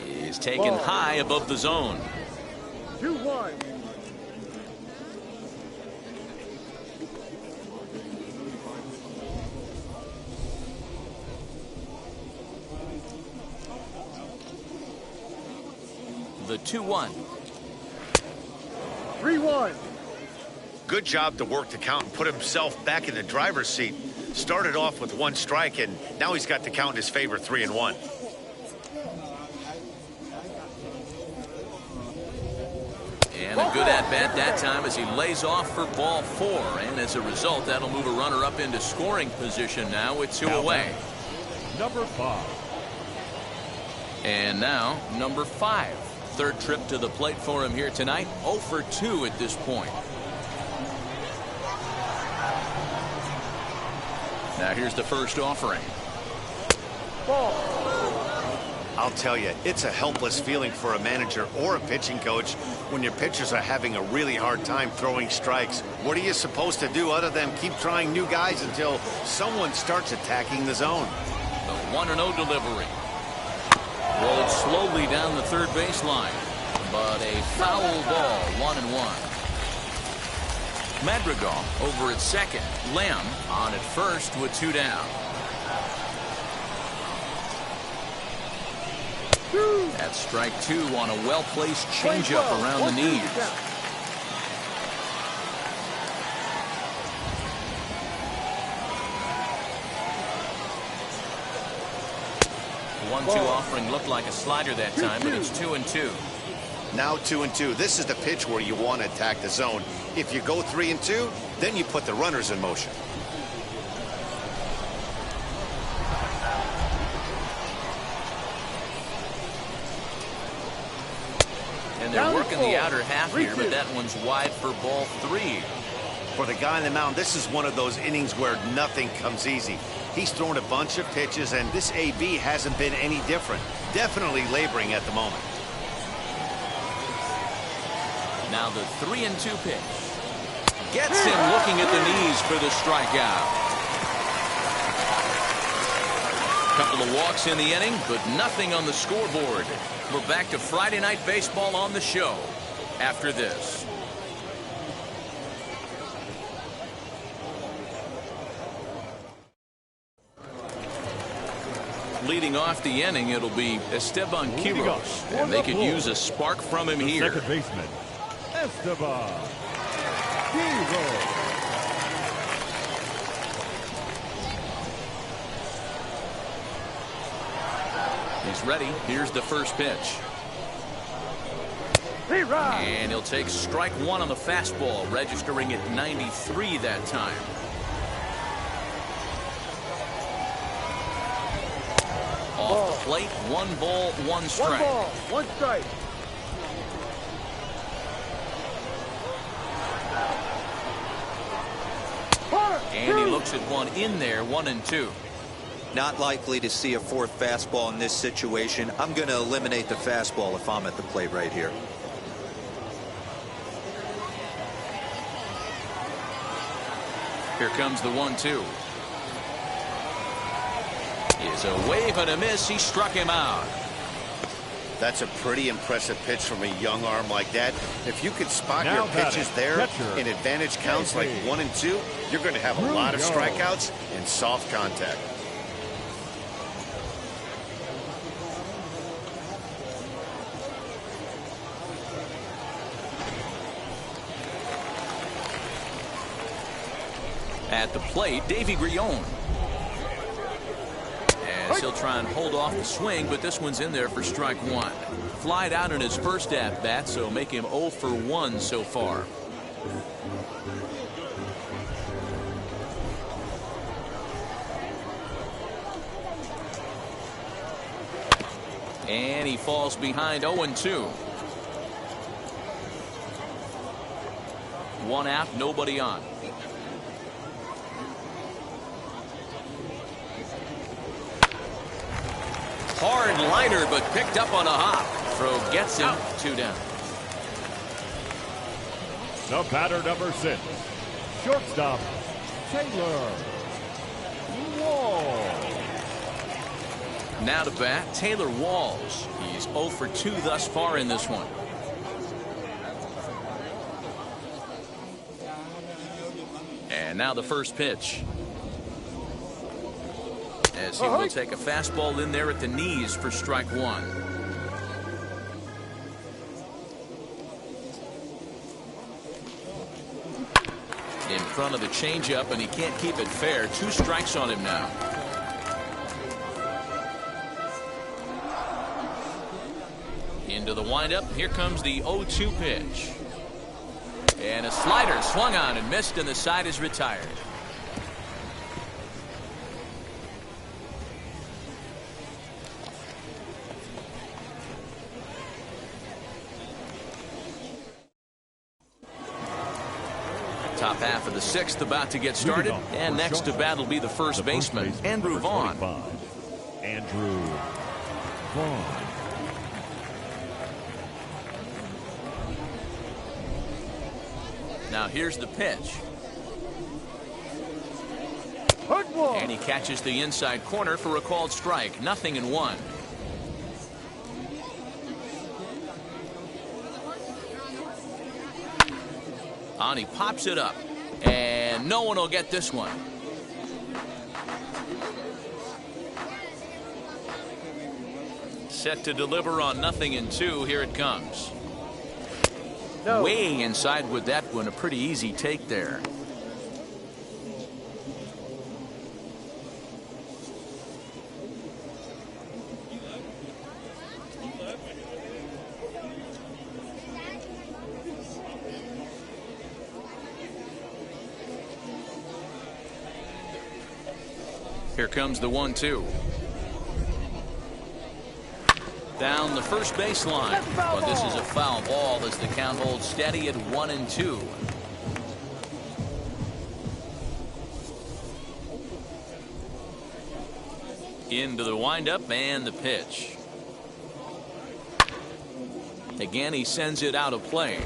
is taken high above the zone. 2-1. The 2-1. 3-1. Good job to work the count and put himself back in the driver's seat. Started off with 1 strike, and now he's got the count in his favor, 3-1. And a good at-bat that time as he lays off for ball 4. And as a result, that'll move a runner up into scoring position now with 2 away. Number 5. And now, number 5. Third trip to the plate for him here tonight. 0 for 2 at this point. Now here's the first offering. Ball. I'll tell you, it's a helpless feeling for a manager or a pitching coach when your pitchers are having a really hard time throwing strikes. What are you supposed to do other than keep trying new guys until someone starts attacking the zone? The 1-0 delivery. Rolled slowly down the third baseline, but a foul ball, 1-1. Madrigal over at second. Lamb on at first with 2 down. That's strike 2 on a well-placed changeup around the knees. 1-2 offering looked like a slider that time, but it's 2-2. Now 2-2. This is the pitch where you want to attack the zone. If you go 3-2, then you put the runners in motion. And they're working the outer half here, but that one's wide for ball 3. For the guy on the mound, this is one of those innings where nothing comes easy. He's thrown a bunch of pitches, and this AB hasn't been any different. Definitely laboring at the moment. Now the 3-2 pitch. Gets him looking at the knees for the strikeout. Couple of walks in the inning, but nothing on the scoreboard. We're back to Friday Night Baseball on the show after this. Leading off the inning, it'll be Esteban Quiroz, and they could use a spark from him here. Second baseman, Esteban Quiroz. He's ready. Here's the first pitch. And he'll take strike 1 on the fastball, registering at 93 that time. Off the plate, 1 ball, 1 strike. 1 ball, 1 strike. And he looks at one in there, 1-2. Not likely to see a 4th fastball in this situation. I'm going to eliminate the fastball if I'm at the plate right here. Here comes the 1-2. Is a wave and a miss. He struck him out. That's a pretty impressive pitch from a young arm like that. If you could spot Now your pitches there catcher, in advantage counts like 1 and 2, you're going to have a lot of strikeouts and soft contact. At the plate, Davy Grillon. As he'll try and hold off the swing, but this one's in there for strike 1. Flied out in his first at-bat, so make him 0 for 1 so far. And he falls behind 0-2. 1 out, nobody on. Hard liner, but picked up on a hop. Throw gets him, 2 down. The batter number 6, shortstop, Taylor Walls. Now to bat, Taylor Walls. He's 0 for 2 thus far in this one. And now the first pitch. As he will take a fastball in there at the knees for strike 1. In front of the changeup, and he can't keep it fair. 2 strikes on him now. Into the windup. Here comes the 0-2 pitch. And a slider swung on and missed, and the side is retired. Top half of the 6th about to get started, and next to bat will be the first baseman, Andrew Vaughn. Andrew Vaughn. Now here's the pitch. And he catches the inside corner for a called strike. 0-1. On he pops it up, and no one will get this one. Set to deliver on 0-2. Here it comes. No. Way inside with that one. A pretty easy take there. Here comes the 1-2. Down the first baseline. But this is a foul ball as the count holds steady at 1-2. Into the windup and the pitch. Again, he sends it out of play.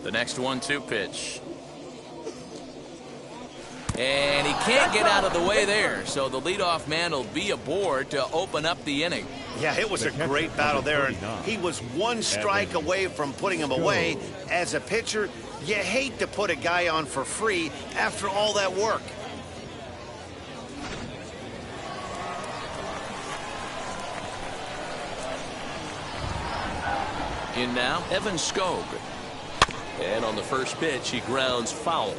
The next 1-2 pitch. And he can't get out of the way there, so the leadoff man will be aboard to open up the inning. Yeah, it was a great battle there, and he was 1 strike away from putting him away. As a pitcher, you hate to put a guy on for free after all that work. In now, Evan Skog. And on the first pitch, he grounds foul.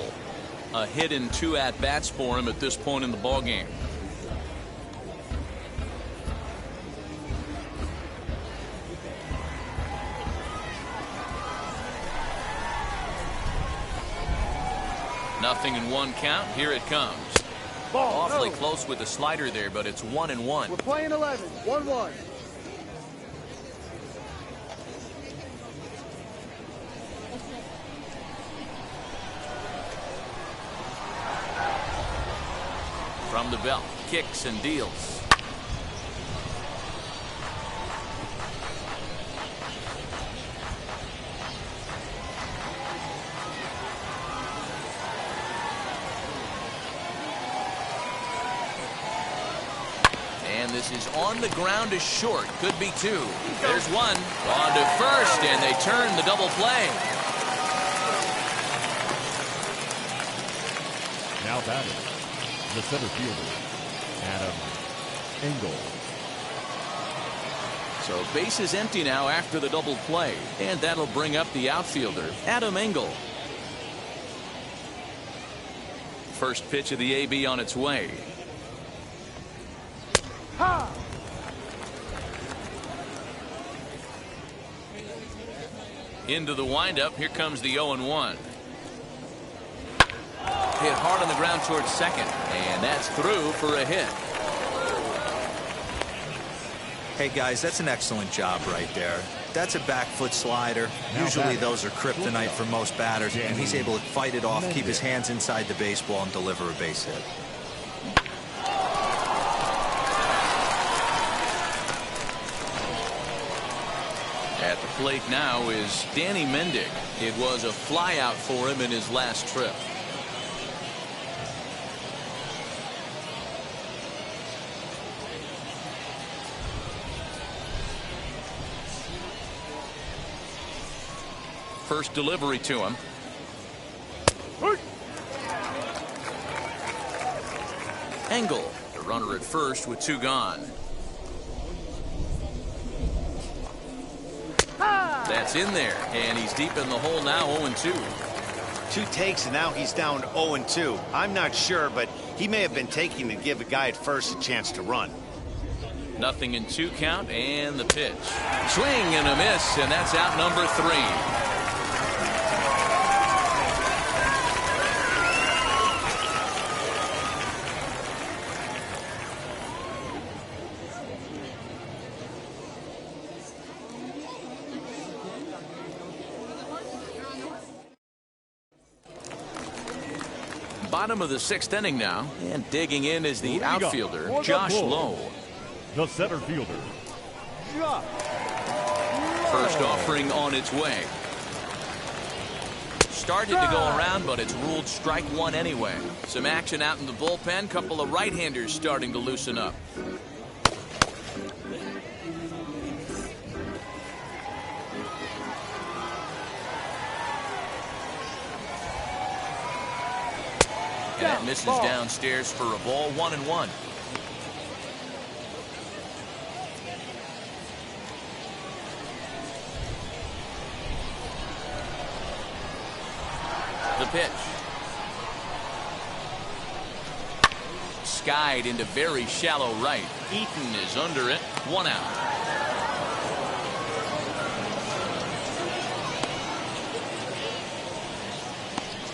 A hit in 2 at-bats for him at this point in the ballgame. Nothing in 1 count. Here it comes. Ball. Awfully close with the slider there, but it's 1-1. We're playing 11. 1-1. From the belt, kicks and deals. And this is on the ground is short. Could be 2. There's 1. On to first, and they turn the double play. Now batting, the center fielder, Engel. So base is empty now after the double play, and that'll bring up the outfielder, Engel. First pitch of the AB on its way. Ha! Into the windup. Here comes the 0-1. Hit hard on the ground towards second, and that's through for a hit. Hey guys, that's an excellent job right there. That's a back foot slider. Usually those are kryptonite for most batters, and he's able to fight it off, keep his hands inside the baseball, and deliver a base hit. At the plate now is Danny Mendick. It was a flyout for him in his last trip. First delivery to him. Engel, the runner at first with 2 gone. That's in there, and he's deep in the hole now, 0-2. 2 takes, and now he's down 0-2. I'm not sure, but he may have been taking to give a guy at first a chance to run. 0-2 count, and the pitch. Swing and a miss, and that's out number 3. Bottom of the 6th inning now, and digging in is the outfielder, Josh Lowe. The center fielder, Josh. First offering on its way. Started to go around, but it's ruled strike 1 anyway. Some action out in the bullpen. Couple of right-handers starting to loosen up. And that misses downstairs for a ball, 1-1. The pitch. Skied into very shallow right. Eaton is under it. 1 out.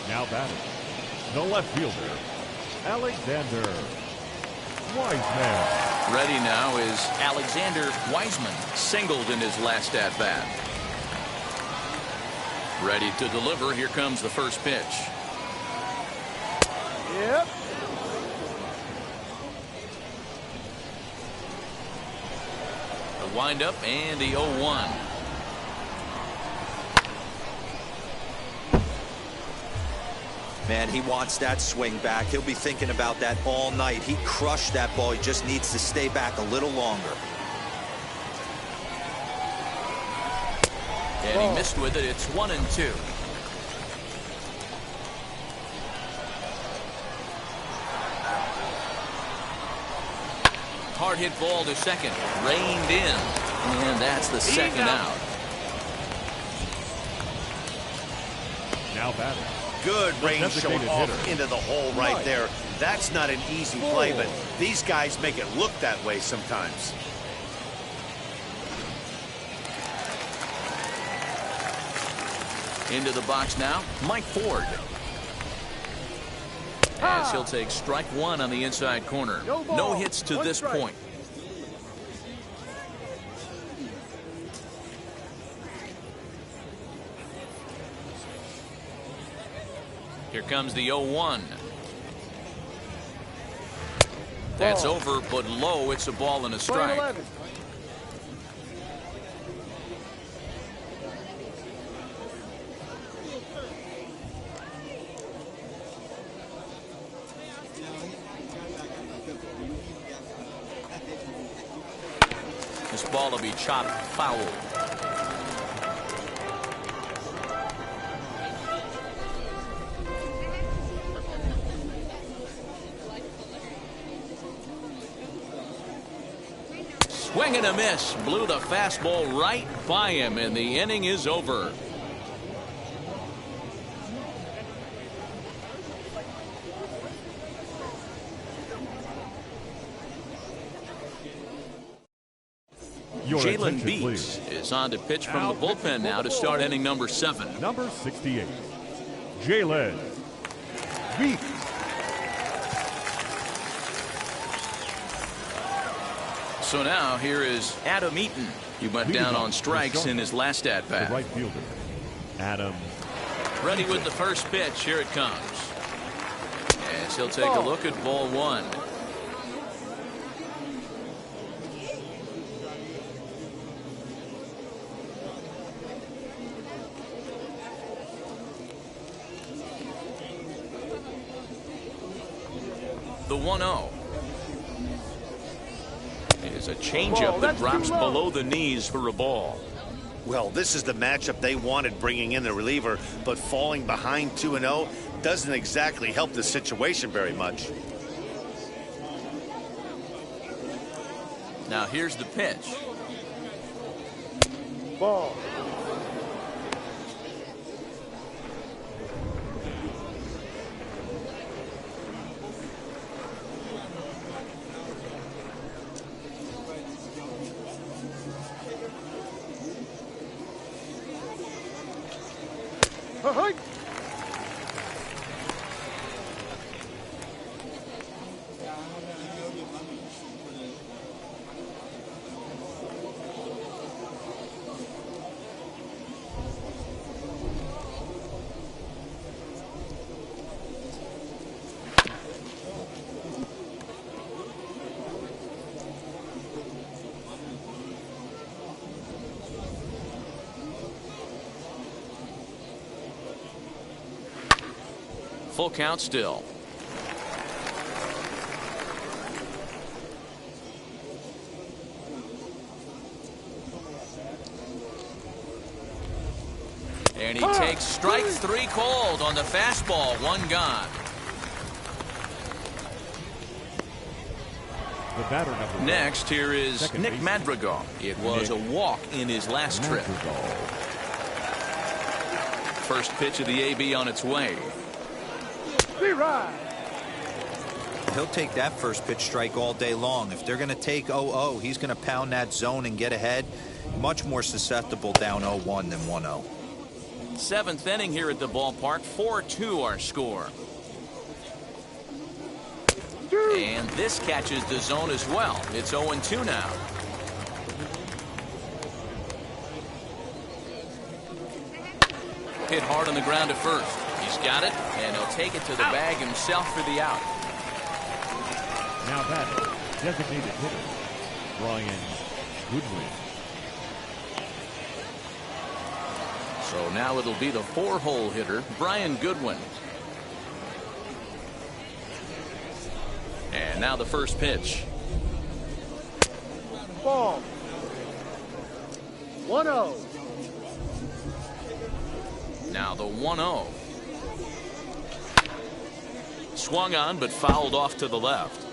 Now batting, the left fielder, Alexander Wiseman. Ready now is Alexander Wiseman, singled in his last at-bat. Ready to deliver. Here comes the first pitch. Yep. The windup and the 0-1. Man, he wants that swing back. He'll be thinking about that all night. He crushed that ball. He just needs to stay back a little longer. And he missed with it. It's 1-2. Hard hit ball to second. Reined in. And that's the second out. Now batting. Good range showing off hitter. into the hole right there. That's not an easy play, but these guys make it look that way sometimes. Into the box now, Mike Ford. As he'll take strike 1 on the inside corner. No hits to this point. Here comes the 0-1. That's over, but low. It's a ball and a strike. This ball will be chopped foul. Swing and a miss. Blew the fastball right by him, and the inning is over. Jalen Beeks is on to pitch from the bullpen now to start inning number 7. Number 68, Jalen Beeks. So now here is Adam Eaton. He went down on strikes in his last at-bat. The right fielder, Adam. Ready with the first pitch. Here it comes. As he'll take a look at ball 1. The 1-0 is a changeup that drops below the knees for a ball. Well, this is the matchup they wanted, bringing in the reliever, but falling behind 2-0 doesn't exactly help the situation very much. Now here's the pitch. Ball. Hey. Full count still. And he takes strike 3 called on the fastball. 1 gone. The batter number Next, here is Second Nick baseman. Madrigal. It was a walk in his last trip. First pitch of the AB on its way. Be right. He'll take that first pitch strike all day long. If they're going to take 0-0, he's going to pound that zone and get ahead. Much more susceptible down 0-1 than 1-0. 7th inning here at the ballpark. 4-2 our score. And this catches the zone as well. It's 0-2 now. Hit hard on the ground at first. He's got it, and he'll take it to the bag himself for the out. Now batting, designated hitter, Brian Goodwin. So now it'll be the 4-hole hitter, Brian Goodwin. And now the first pitch. Ball. 1-0. Now the 1-0. Swung on, but fouled off to the left.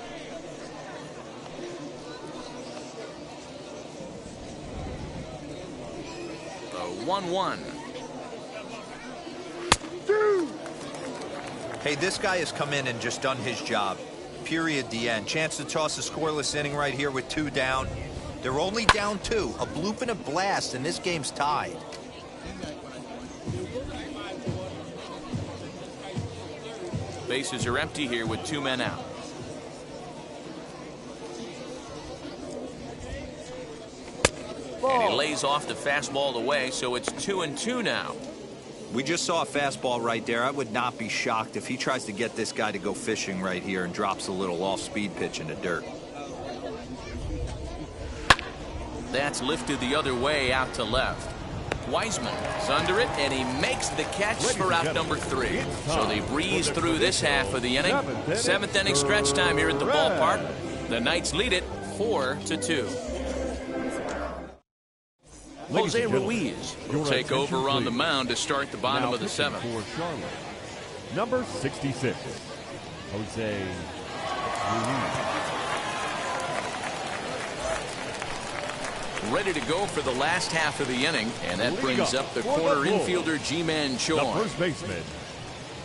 The 1-1. Hey, this guy has come in and just done his job. Period. The end. Chance to toss a scoreless inning right here with 2 down. They're only down 2. A bloop and a blast, and this game's tied. Bases are empty here with 2 men out. And he lays off the fastball away, so it's 2-2 now. We just saw a fastball right there. I would not be shocked if he tries to get this guy to go fishing right here and drops a little off-speed pitch in the dirt. That's lifted the other way out to left. Wiseman is under it, and he makes the catch for out number 3. So they breeze through this half of the inning. 7th inning stretch time here at the ballpark. The Knights lead it 4-2. Jose Ruiz will take over on the mound to start the bottom of the 7th. For Charlotte, number 66, Jose Ruiz. Ready to go for the last half of the inning, and that brings up the corner infielder G-Man Choi. The first baseman,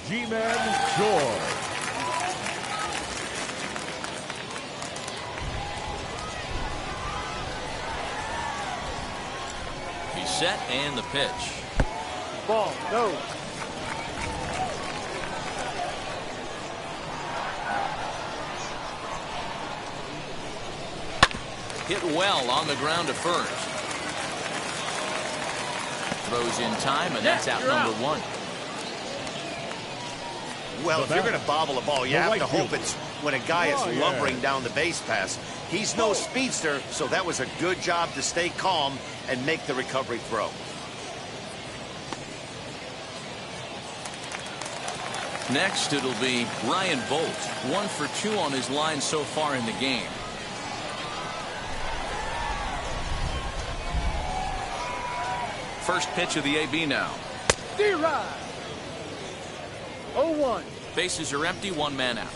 G-Man Choi. He's set, and the pitch. Ball. No. Hit well on the ground to first. Throws in time, and that's out number 1. Well, if you're going to bobble a ball, you have to hope it's when a guy is lumbering down the base pass. He's no speedster, so that was a good job to stay calm and make the recovery throw. Next, it'll be Ryan Bolt, 1 for 2 on his line so far in the game. First pitch of the AB now. D-Rod. 0-1. Bases are empty, 1 man out.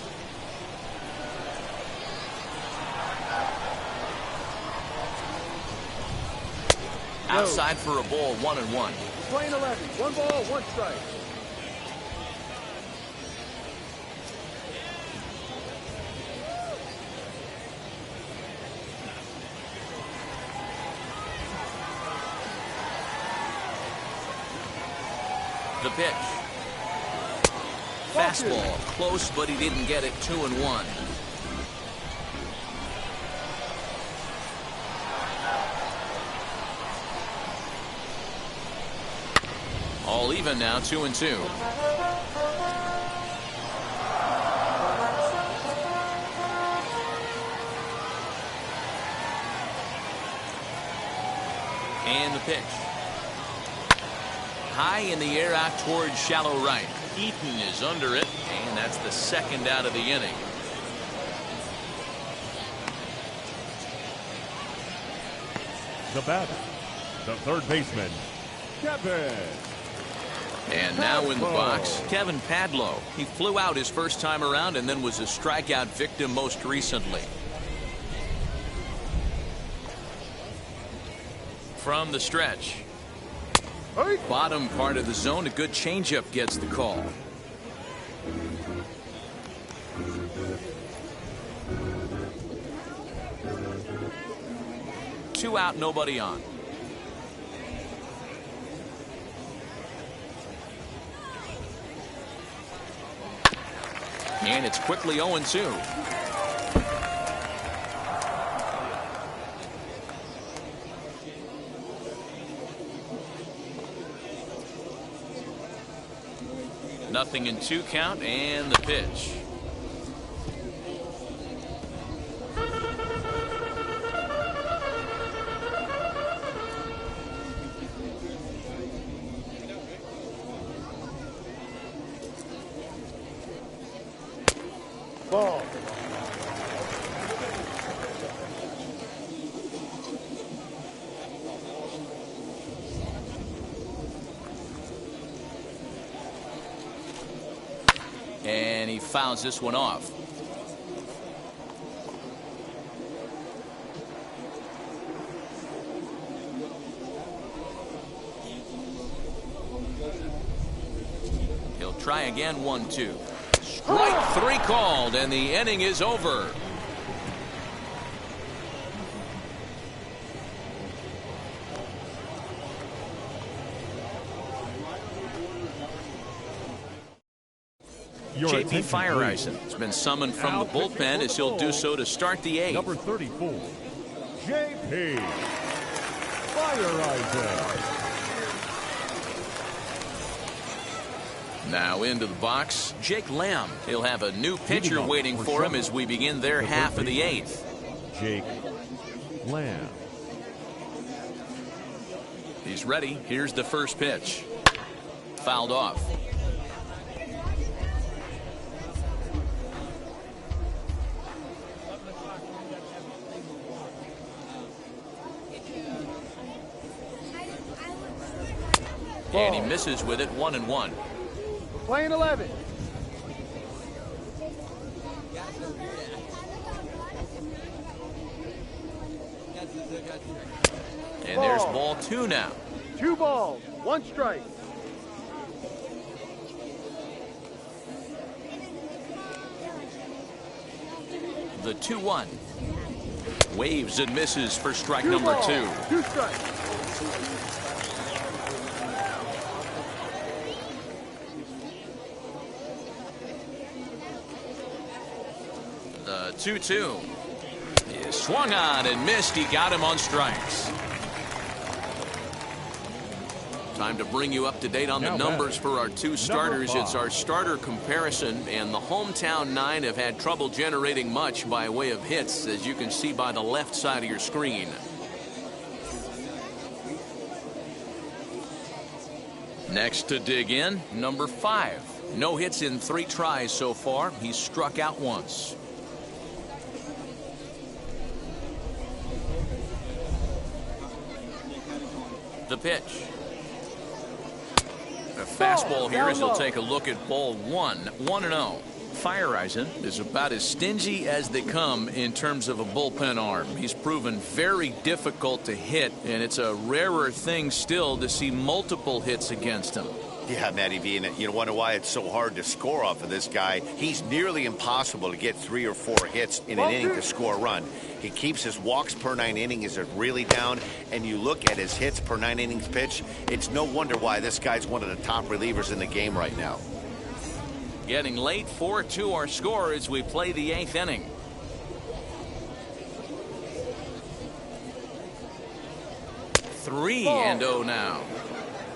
Outside for a ball, 1-1. Playing 11. 1 ball, 1 strike. The pitch. Fastball, close, but he didn't get it. 2-1. All even now, 2-2. And the pitch. High in the air out towards shallow right. Eaton is under it, and that's the second out of the inning. The batter, the third baseman, Kevin. And now in the box, Kevin Padlow. He flew out his first time around and then was a strikeout victim most recently. From the stretch. Bottom part of the zone, a good changeup gets the call. Two out, nobody on. And it's quickly 0-2. Nothing in 2 count, and the pitch. Ball. And he fouls this one off. He'll try again, 1-2. Strike 3 called, and the inning is over. J.P. Fireisen has been summoned from the bullpen as he'll do so to start the 8th. Number 34, J.P. Fireisen. Now into the box, Jake Lamb. He'll have a new pitcher waiting for him as we begin their half of the 8th. Jake Lamb. He's ready. Here's the first pitch. Fouled off. And he misses with it, 1-1. Playing 11. And there's ball 2 now. 2 balls, 1 strike. The 2-1. Waves and misses for strike 2 number balls, 2. 2 strikes. The 2-2. He swung on and missed. He got him on strikes. Time to bring you up to date on the numbers for our 2 starters. It's our starter comparison, and the hometown 9 have had trouble generating much by way of hits, as you can see by the left side of your screen. Next to dig in, number 5. No hits in 3 tries so far. He's struck out once. The pitch. A fastball here as he'll take a look at ball 1. 1-0. Feiereisen is about as stingy as they come in terms of a bullpen arm. He's proven very difficult to hit, and it's a rarer thing still to see multiple hits against him. Yeah, Matty V, and you wonder why it's so hard to score off of this guy. He's nearly impossible to get 3 or 4 hits in an inning to score a run. He keeps his walks per 9 innings really down, and you look at his hits per 9 innings pitch, it's no wonder why this guy's one of the top relievers in the game right now. Getting late, 4-2 our score as we play the 8th inning. Three and 0 now.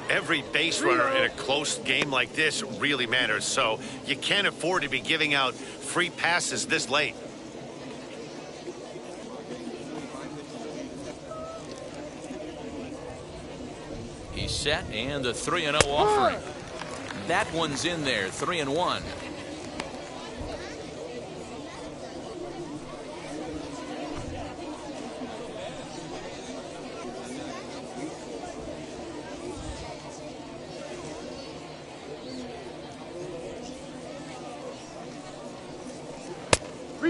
Every base runner in a close game like this really matters, so you can't afford to be giving out free passes this late. He's set, and the 3-0 offering. That one's in there, 3-1.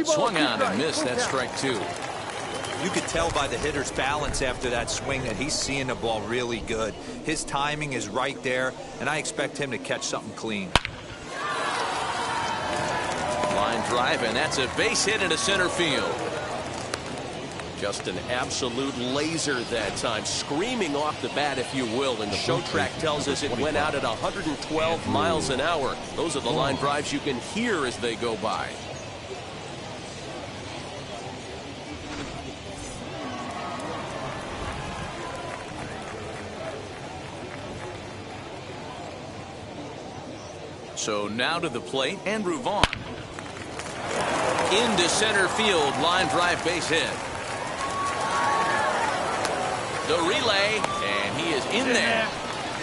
Swung on and missed. That strike 2. You could tell by the hitter's balance after that swing that he's seeing the ball really good. His timing is right there, and I expect him to catch something clean. Line drive, and that's a base hit into center field. Just an absolute laser that time, screaming off the bat, if you will, and the show track tells us it went out at 112 miles an hour. Those are the line drives you can hear as they go by. So now to the plate, Andrew Vaughn. Into center field, line drive, base hit. The relay, and he is in there.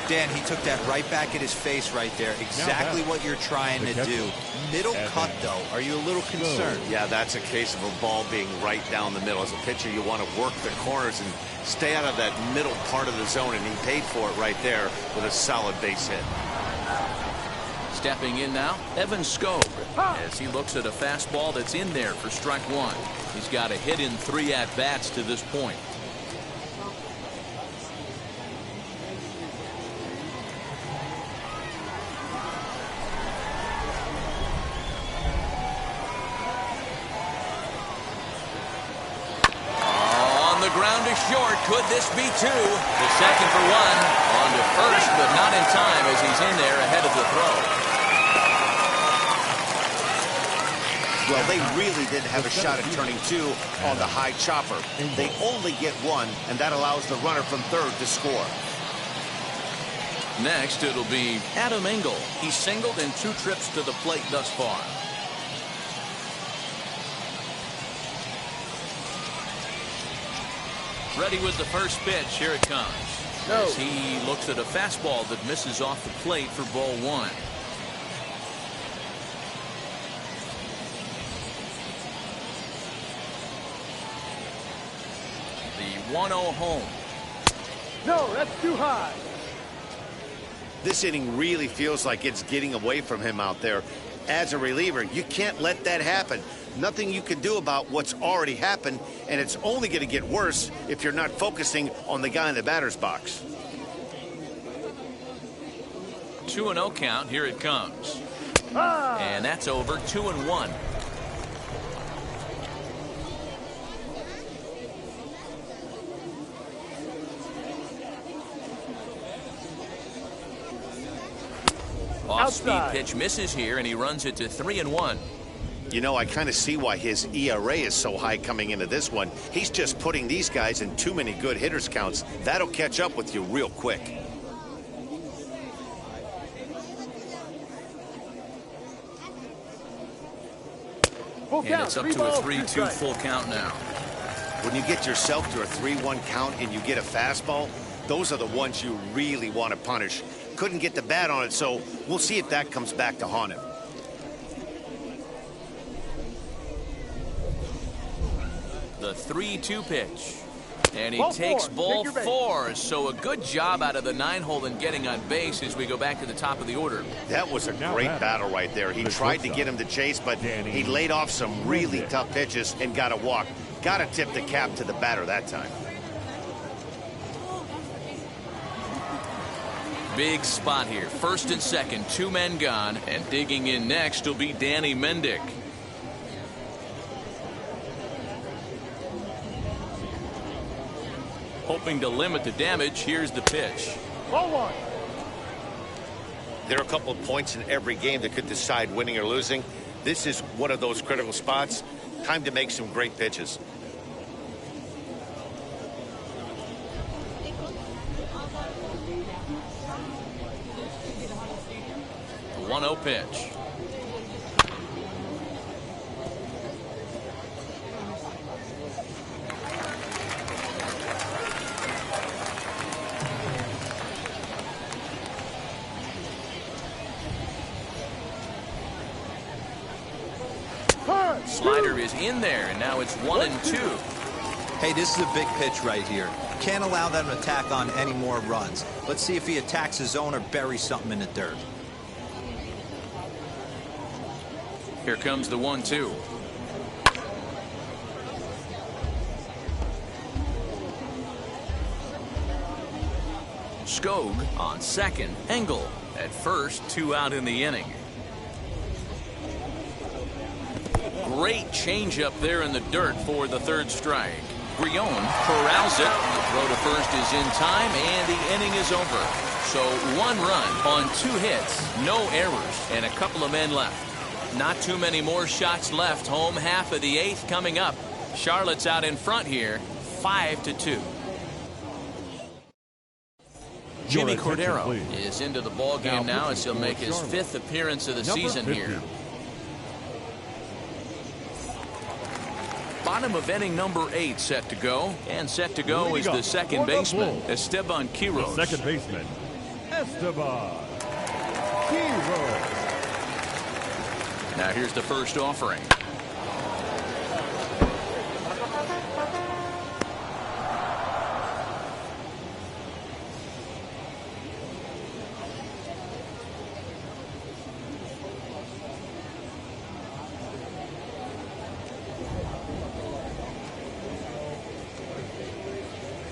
Dan, he took that right back at his face right there. Exactly what you're trying to do. Middle cut, though. Are you a little concerned? Yeah, that's a case of a ball being right down the middle. As a pitcher, you want to work the corners and stay out of that middle part of the zone, and he paid for it right there with a solid base hit. Stepping in now, Evan Skog, as he looks at a fastball that's in there for strike 1. He's got a hit in 3 at-bats to this point. On the ground to short. Could this be 2? The second for 1. On to first, but not in time as he's in there ahead of the throw. Well, they really didn't have a shot at turning 2 on the high chopper. They only get 1, and that allows the runner from third to score. Next, it'll be Adam Engel. He's singled in 2 trips to the plate thus far. Ready with the first pitch. Here it comes. As he looks at a fastball that misses off the plate for ball 1. The 1-0 home. No, that's too high. This inning really feels like it's getting away from him out there. As a reliever, you can't let that happen. Nothing you can do about what's already happened, and it's only going to get worse if you're not focusing on the guy in the batter's box. 2-0 count. Here it comes. And that's over. 2-1. Off-speed pitch misses here, and he runs it to 3-1. You know, I kind of see why his ERA is so high coming into this one. He's just putting these guys in too many good hitters counts. That'll catch up with you real quick. And it's up to a 3-2 full count now. When you get yourself to a 3-1 count and you get a fastball, those are the ones you really want to punish. Couldn't get the bat on it, so we'll see if that comes back to haunt him. The 3-2 pitch. And he takes ball 4. So a good job out of the 9-hole in getting on base as we go back to the top of the order. That was a great battle right there. He tried to get him to chase, but he laid off some really tough pitches and got a walk. Got to tip the cap to the batter that time. Big spot here. First and second, 2 men gone. And digging in next will be Danny Mendick. Hoping to limit the damage, here's the pitch. Ball 1. There are a couple of points in every game that could decide winning or losing. This is one of those critical spots. Time to make some great pitches. 1-0 pitch. Slider is in there, and now it's 1-2. Hey, this is a big pitch right here. Can't allow them to tack on any more runs. Let's see if he attacks his zone or buries something in the dirt. Here comes the 1-2. Skog on second. Engel at first. 2 out in the inning. Great changeup there in the dirt for the 3rd strike. Grion corrals it. The throw to first is in time, and the inning is over. So 1 run on 2 hits, no errors, and a couple of men left. Not too many more shots left. Home half of the 8th coming up. Charlotte's out in front here, 5-2. Jimmy Cordero is into the ball game now as he'll make his 5th appearance of the season here. Bottom of inning number 8 set to go. And set to go is the second baseman, Esteban Quiroz. The second baseman, Esteban Quiroz. Now here's the first offering.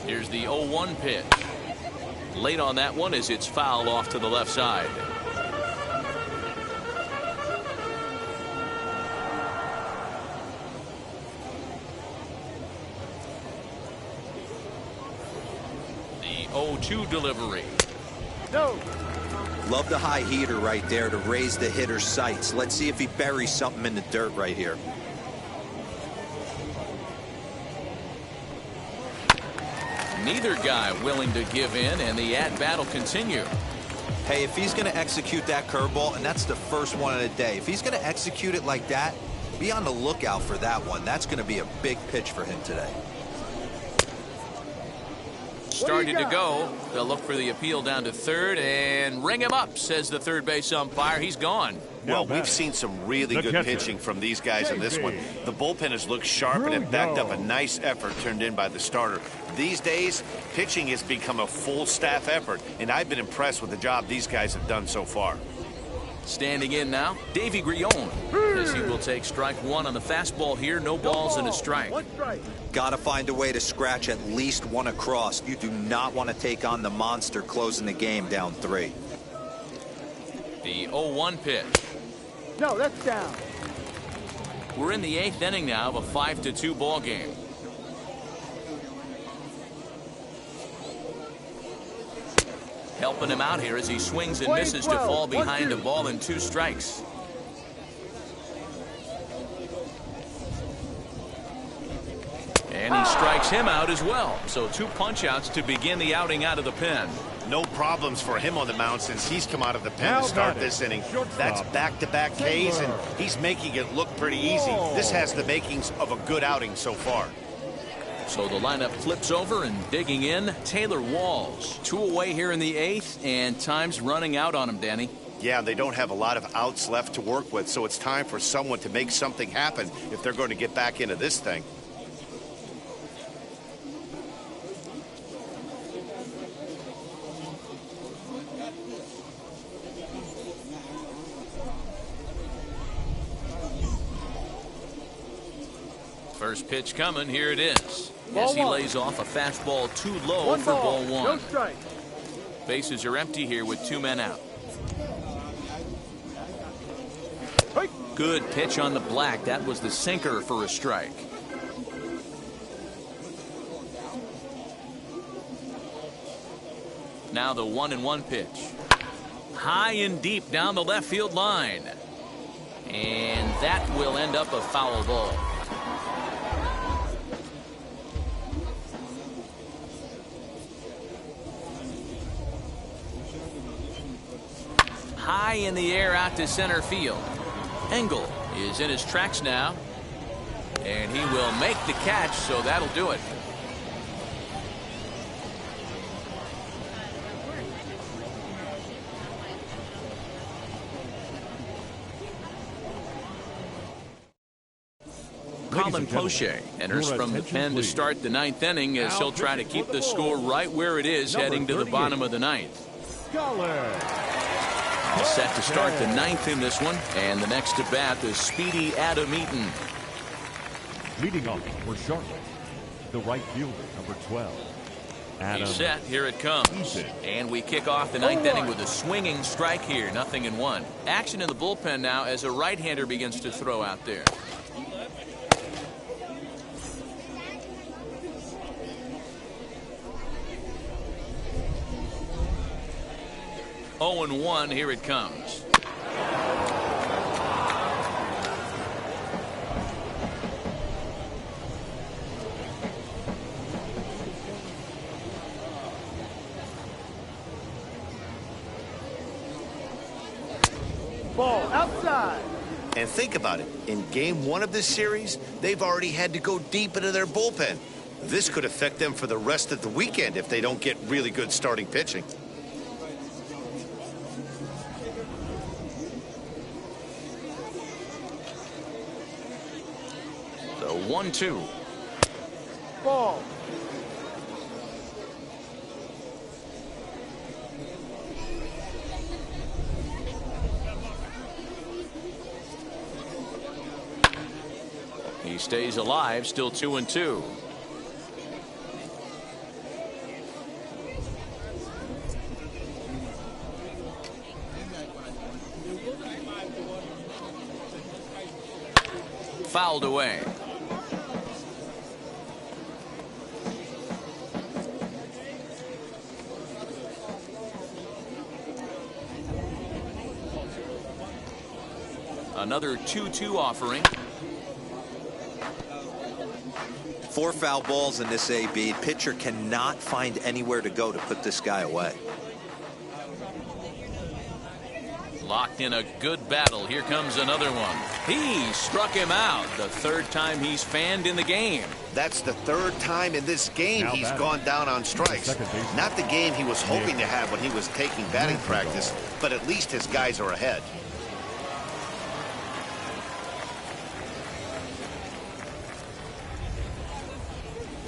Here's the 0-1 pitch. Late on that one as it's fouled off to the left side. The 0-2 delivery. No. Love the high heater right there to raise the hitter's sights. Let's see if he buries something in the dirt right here. Neither guy willing to give in, and the at-bat will continue. Hey, if he's going to execute that curveball, and that's the first one of the day, if he's going to execute it like that, be on the lookout for that one. That's going to be a big pitch for him today. Started to go. They'll look for the appeal down to third and ring him up, says the third base umpire. He's gone. Well, we've seen some really good pitching from these guys in this one. The bullpen has looked sharp and it backed up a nice effort turned in by the starter. These days, pitching has become a full staff effort, and I've been impressed with the job these guys have done so far. Standing in now, Davy Grion, as he will take strike 1 on the fastball here. No balls and a strike. 1 strike. Got to find a way to scratch at least 1 across. You do not want to take on the monster closing the game down 3. The 0-1 pitch. No, that's down. We're in the 8th inning now of a 5-2 ball game. Helping him out here as he swings and misses to fall behind a ball and 2 strikes. And he strikes him out as well. So 2 punch-outs to begin the outing out of the pen. No problems for him on the mound since he's come out of the pen to start this inning. That's back-to-back Ks, and he's making it look pretty easy. This has the makings of a good outing so far. So the lineup flips over, and digging in, Taylor Walls. 2 away here in the 8th, and time's running out on him, Danny. Yeah, they don't have a lot of outs left to work with, so it's time for someone to make something happen if they're going to get back into this thing. First pitch coming. Here it is. Ball As he one. lays off a fastball too low One for ball, ball 1. no strike. Bases are empty here with 2 men out. Strike. Good pitch on the black. That was the sinker for a strike. Now the 1-1 pitch. High and deep down the left field line. And that will end up a foul ball. High in the air out to center field. Engel is in his tracks now. And he will make the catch, so that'll do it. Colin Poche enters from the pen to start the 9th inning as he'll try to keep the score right where it is heading to the bottom of the 9th. He's set to start the 9th in this one, and the next to bat is speedy Adam Eaton. Leading off for Charlotte, the right fielder, number 12. Adam. He's set. Here it comes. And we kick off the 9th inning with a swinging strike here. 0-1. Action in the bullpen now as a right-hander begins to throw out there. Oh, and 1. Here it comes. Ball outside. And think about it. In game 1 of this series, they've already had to go deep into their bullpen. This could affect them for the rest of the weekend if they don't get really good starting pitching. The 1-2. Ball. He stays alive, still 2-2. Fouled away. Another 2-2 offering. 4 foul balls in this AB. Pitcher cannot find anywhere to go to put this guy away. Locked in a good battle. Here comes another one. He struck him out. The 3rd time he's fanned in the game. That's the 3rd time in this game Now he's batting. gone down on strikes. Not the game he was hoping to have when he was taking batting practice, but at least his guys are ahead.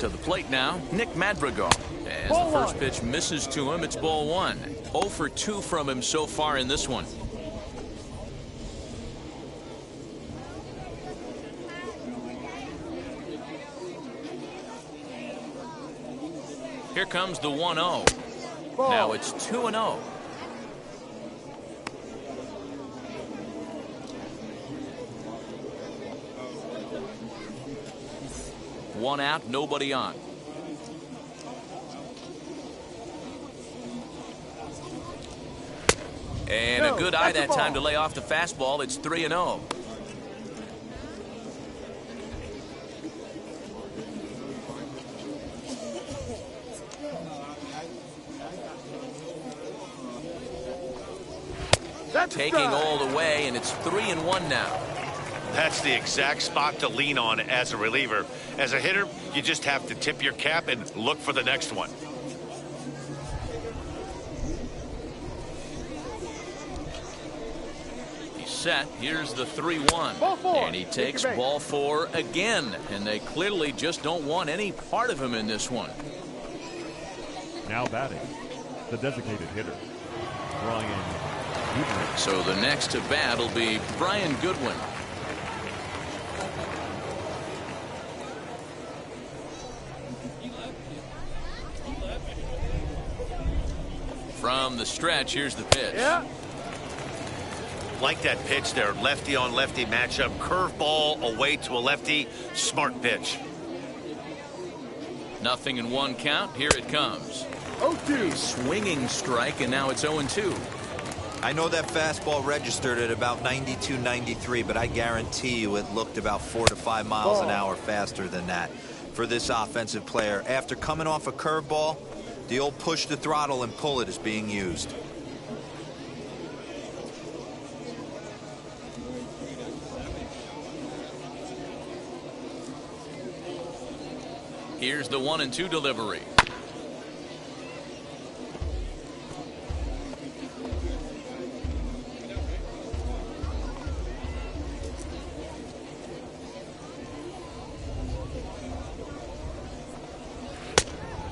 To the plate now, Nick Madrigal. As Ball the first 1. pitch misses to him, it's ball 1. 0 for 2 from him so far in this one. Here comes the 1-0. Ball. Now it's 2-0. One out, nobody on. And a good eye that time to lay off the fastball. It's 3-0. Taking all the way, and it's 3-1 now. That's the exact spot to lean on as a reliever. As a hitter, You just have to tip your cap and look for the next one. He's set. Here's the 3-1. And he takes ball 4 again. And they clearly just don't want any part of him in this one. Now batting, the designated hitter, Brian Goodwin. So the next to bat will be Brian Goodwin. From the stretch, here's the pitch. Yeah. Like that pitch there, lefty on lefty matchup, curveball away to a lefty, smart pitch. Nothing in 1 count. Here it comes. 0-2. Swinging strike, and now it's 0-2. I know that fastball registered at about 92, 93, but I guarantee you it looked about 4 to 5 miles an hour faster than that for this offensive player. After coming off a curveball, the old push the throttle and pull it is being used. Here's the 1-2 delivery.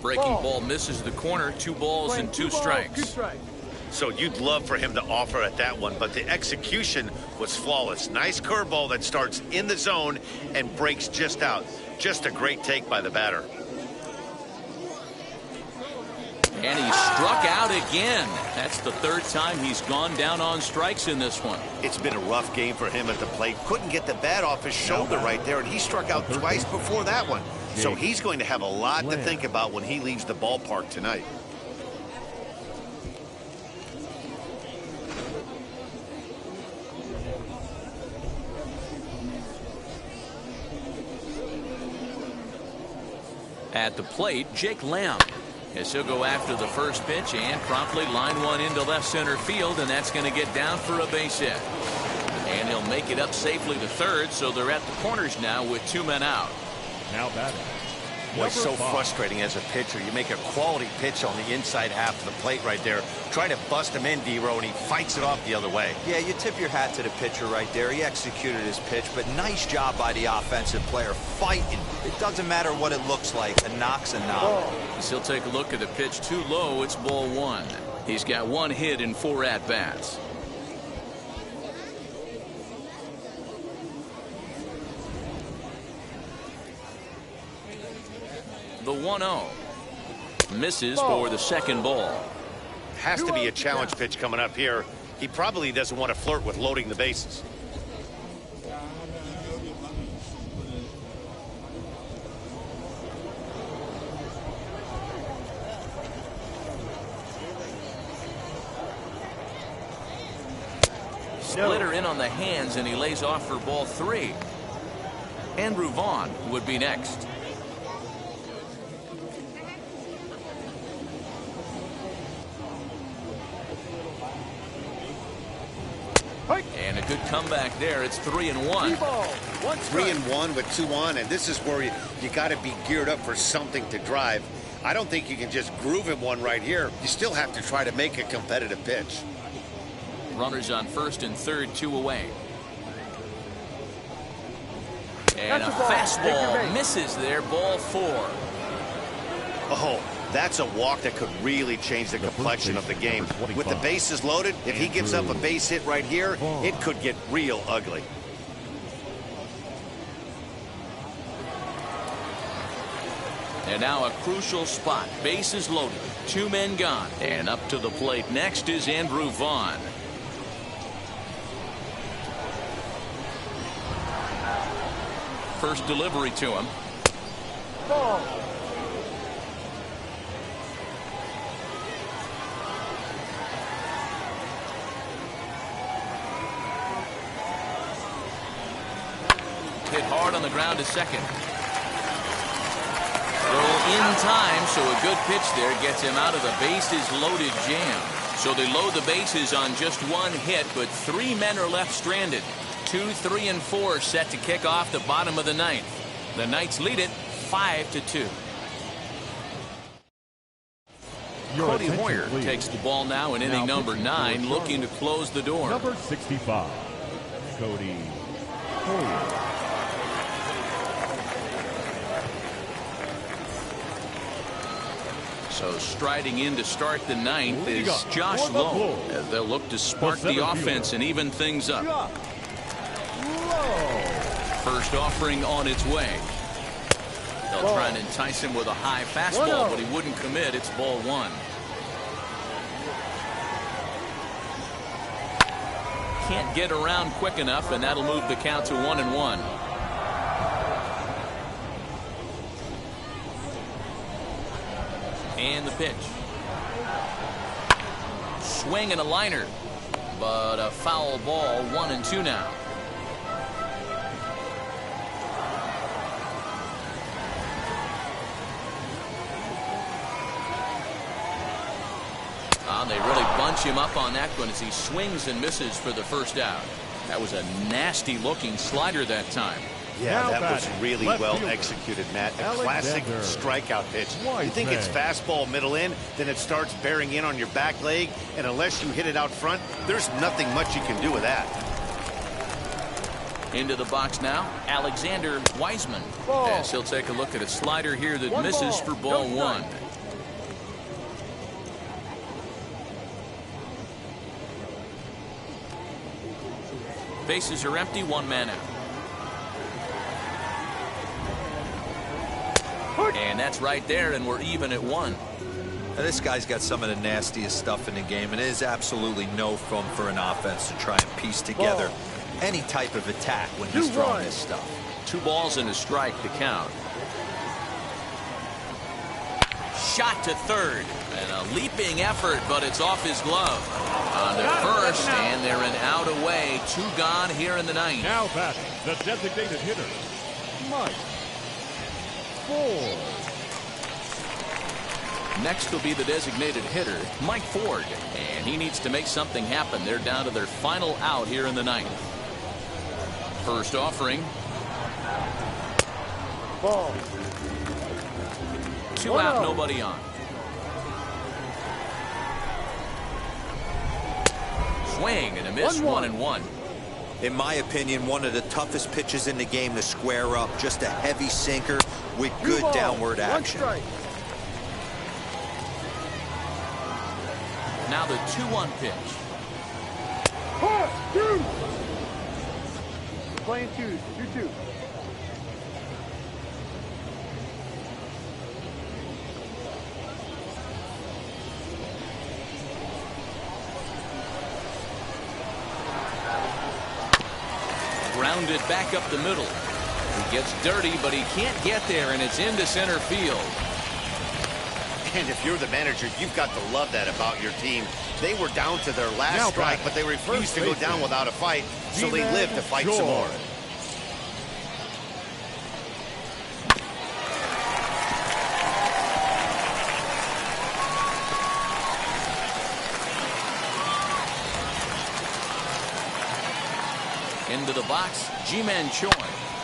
Breaking ball misses the corner. 2 balls and 2 strikes. So you'd love for him to offer at that one, but the execution was flawless. Nice curveball that starts in the zone and breaks just out. Just a great take by the batter. And he struck out again. That's the 3rd time he's gone down on strikes in this one. It's been a rough game for him at the plate. Couldn't get the bat off his shoulder right there, and he struck out twice before that one. So he's going to have a lot to think about when he leaves the ballpark tonight. At the plate, Jake Lamb. As he'll go after the first pitch and promptly line one into left center field, and that's going to get down for a base hit. And he'll make it up safely to third, so they're at the corners now with 2 men out. Now batting. Boy, it's so frustrating as a pitcher. You make a quality pitch on the inside half of the plate right there. Try to bust him in, D-Row, and he fights it off the other way. Yeah, you tip your hat to the pitcher right there. He executed his pitch, but nice job by the offensive player fighting. It doesn't matter what it looks like. A knock's a knock. As he'll take a look at the pitch too low, it's ball 1. He's got 1 hit in 4 at-bats. The 1-0 misses for the second ball. Has to be a challenge pitch coming up here. He probably doesn't want to flirt with loading the bases. Splitter in on the hands, and he lays off for ball 3. Andrew Vaughn would be next. And a good comeback there. It's 3-1. 3-1 with 2 on, and this is where you got to be geared up for something to drive. I don't think you can just groove him one right here. You still have to try to make a competitive pitch. Runners on first and third, 2 away. And a fastball misses there, ball 4. Oh, that's a walk that could really change the complexion of the game. With the bases loaded, if he gives up a base hit right here, it could get real ugly. And now a crucial spot. Bases loaded. 2 men gone. And up to the plate next is Andrew Vaughn. First delivery to him. Ball. Hit hard on the ground to second. Throw in time, so a good pitch there gets him out of the bases loaded jam. So they load the bases on just 1 hit, but 3 men are left stranded. 2, 3, and 4 set to kick off the bottom of the 9th. The Knights lead it 5-2. Cody Hoyer takes the ball now in inning number 9, looking to close the door. Number 65, Cody Hoyer. So striding in to start the 9th is Josh Lowe, as they'll look to spark the offense and even things up. First offering on its way. They'll try and entice him with a high fastball, but he wouldn't commit. It's ball 1. Can't get around quick enough, and that'll move the count to 1-1. And the pitch. Swing and a liner, but a foul ball. 1-2 now. They really bunch him up on that one as he swings and misses for the first out. That was a nasty looking slider that time. Yeah, that was really well executed, Matt. A classic strikeout pitch. You think it's fastball middle in, then it starts bearing in on your back leg, and unless you hit it out front, there's nothing much you can do with that. Into the box now, Alexander Wiseman, as he'll take a look at a slider here that misses for ball 1. Bases are empty, 1 man out. And that's right there, and we're even at 1. Now, this guy's got some of the nastiest stuff in the game, and it is absolutely no fun for an offense to try and piece together any type of attack when he's throwing this stuff. 2 balls and a strike to count. Shot to third, and a leaping effort, but it's off his glove. On to first, and they're an out away. 2 gone here in the 9th. Now batting, the designated hitter, Mike Ford. Next will be the designated hitter, Mike Ford, and he needs to make something happen. They're down to their final out here in the 9th. First offering. Ball. 2 out, nobody on. Swing and a miss, 1-1. In my opinion, one of the toughest pitches in the game to square up. Just a heavy sinker with good downward action. Now the 2-1 pitch. Playing 2-2. Grounded back up the middle. He gets dirty, but he can't get there, and it's into center field. And if you're the manager, you've got to love that about your team. They were down to their last strike, but they refused to go down without a fight, so they lived to fight some more. Into the box, Ji-Man Choi,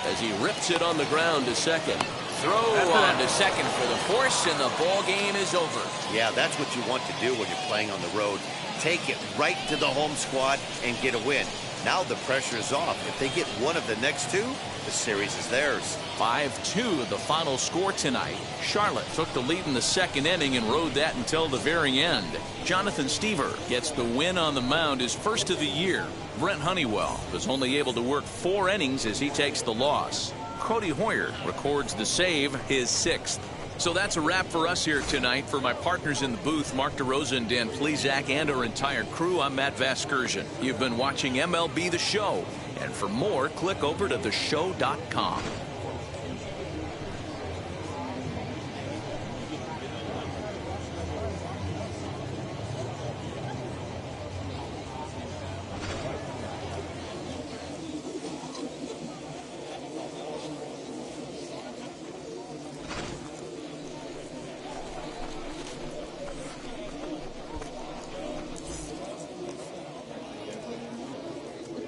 as he rips it on the ground to second. Throw on to second for the force, and the ball game is over. Yeah, that's what you want to do when you're playing on the road. Take it right to the home squad and get a win. Now the pressure is off. If they get one of the next 2, the series is theirs. 5-2, the final score tonight. Charlotte took the lead in the 2nd inning and rode that until the very end. Jonathan Stever gets the win on the mound, his first of the year. Brent Honeywell was only able to work 4 innings as he takes the loss. Cody Hoyer records the save, his 6th. So that's a wrap for us here tonight. For my partners in the booth, Mark DeRosa and Dan Plesac, and our entire crew, I'm Matt Vasgersian. You've been watching MLB The Show. And for more, click over to theshow.com.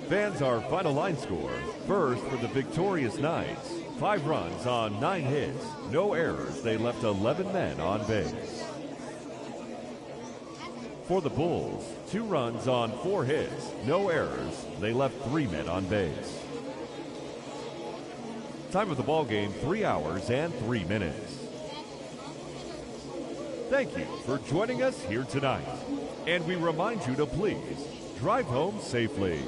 Fans, our final line score. First for the victorious Knights, 5 runs on 9 hits, no errors. They left 11 men on base. For the Bulls, 2 runs on 4 hits, no errors. They left 3 men on base. Time of the ball game, 3 hours and 3 minutes. Thank you for joining us here tonight. And we remind you to please drive home safely.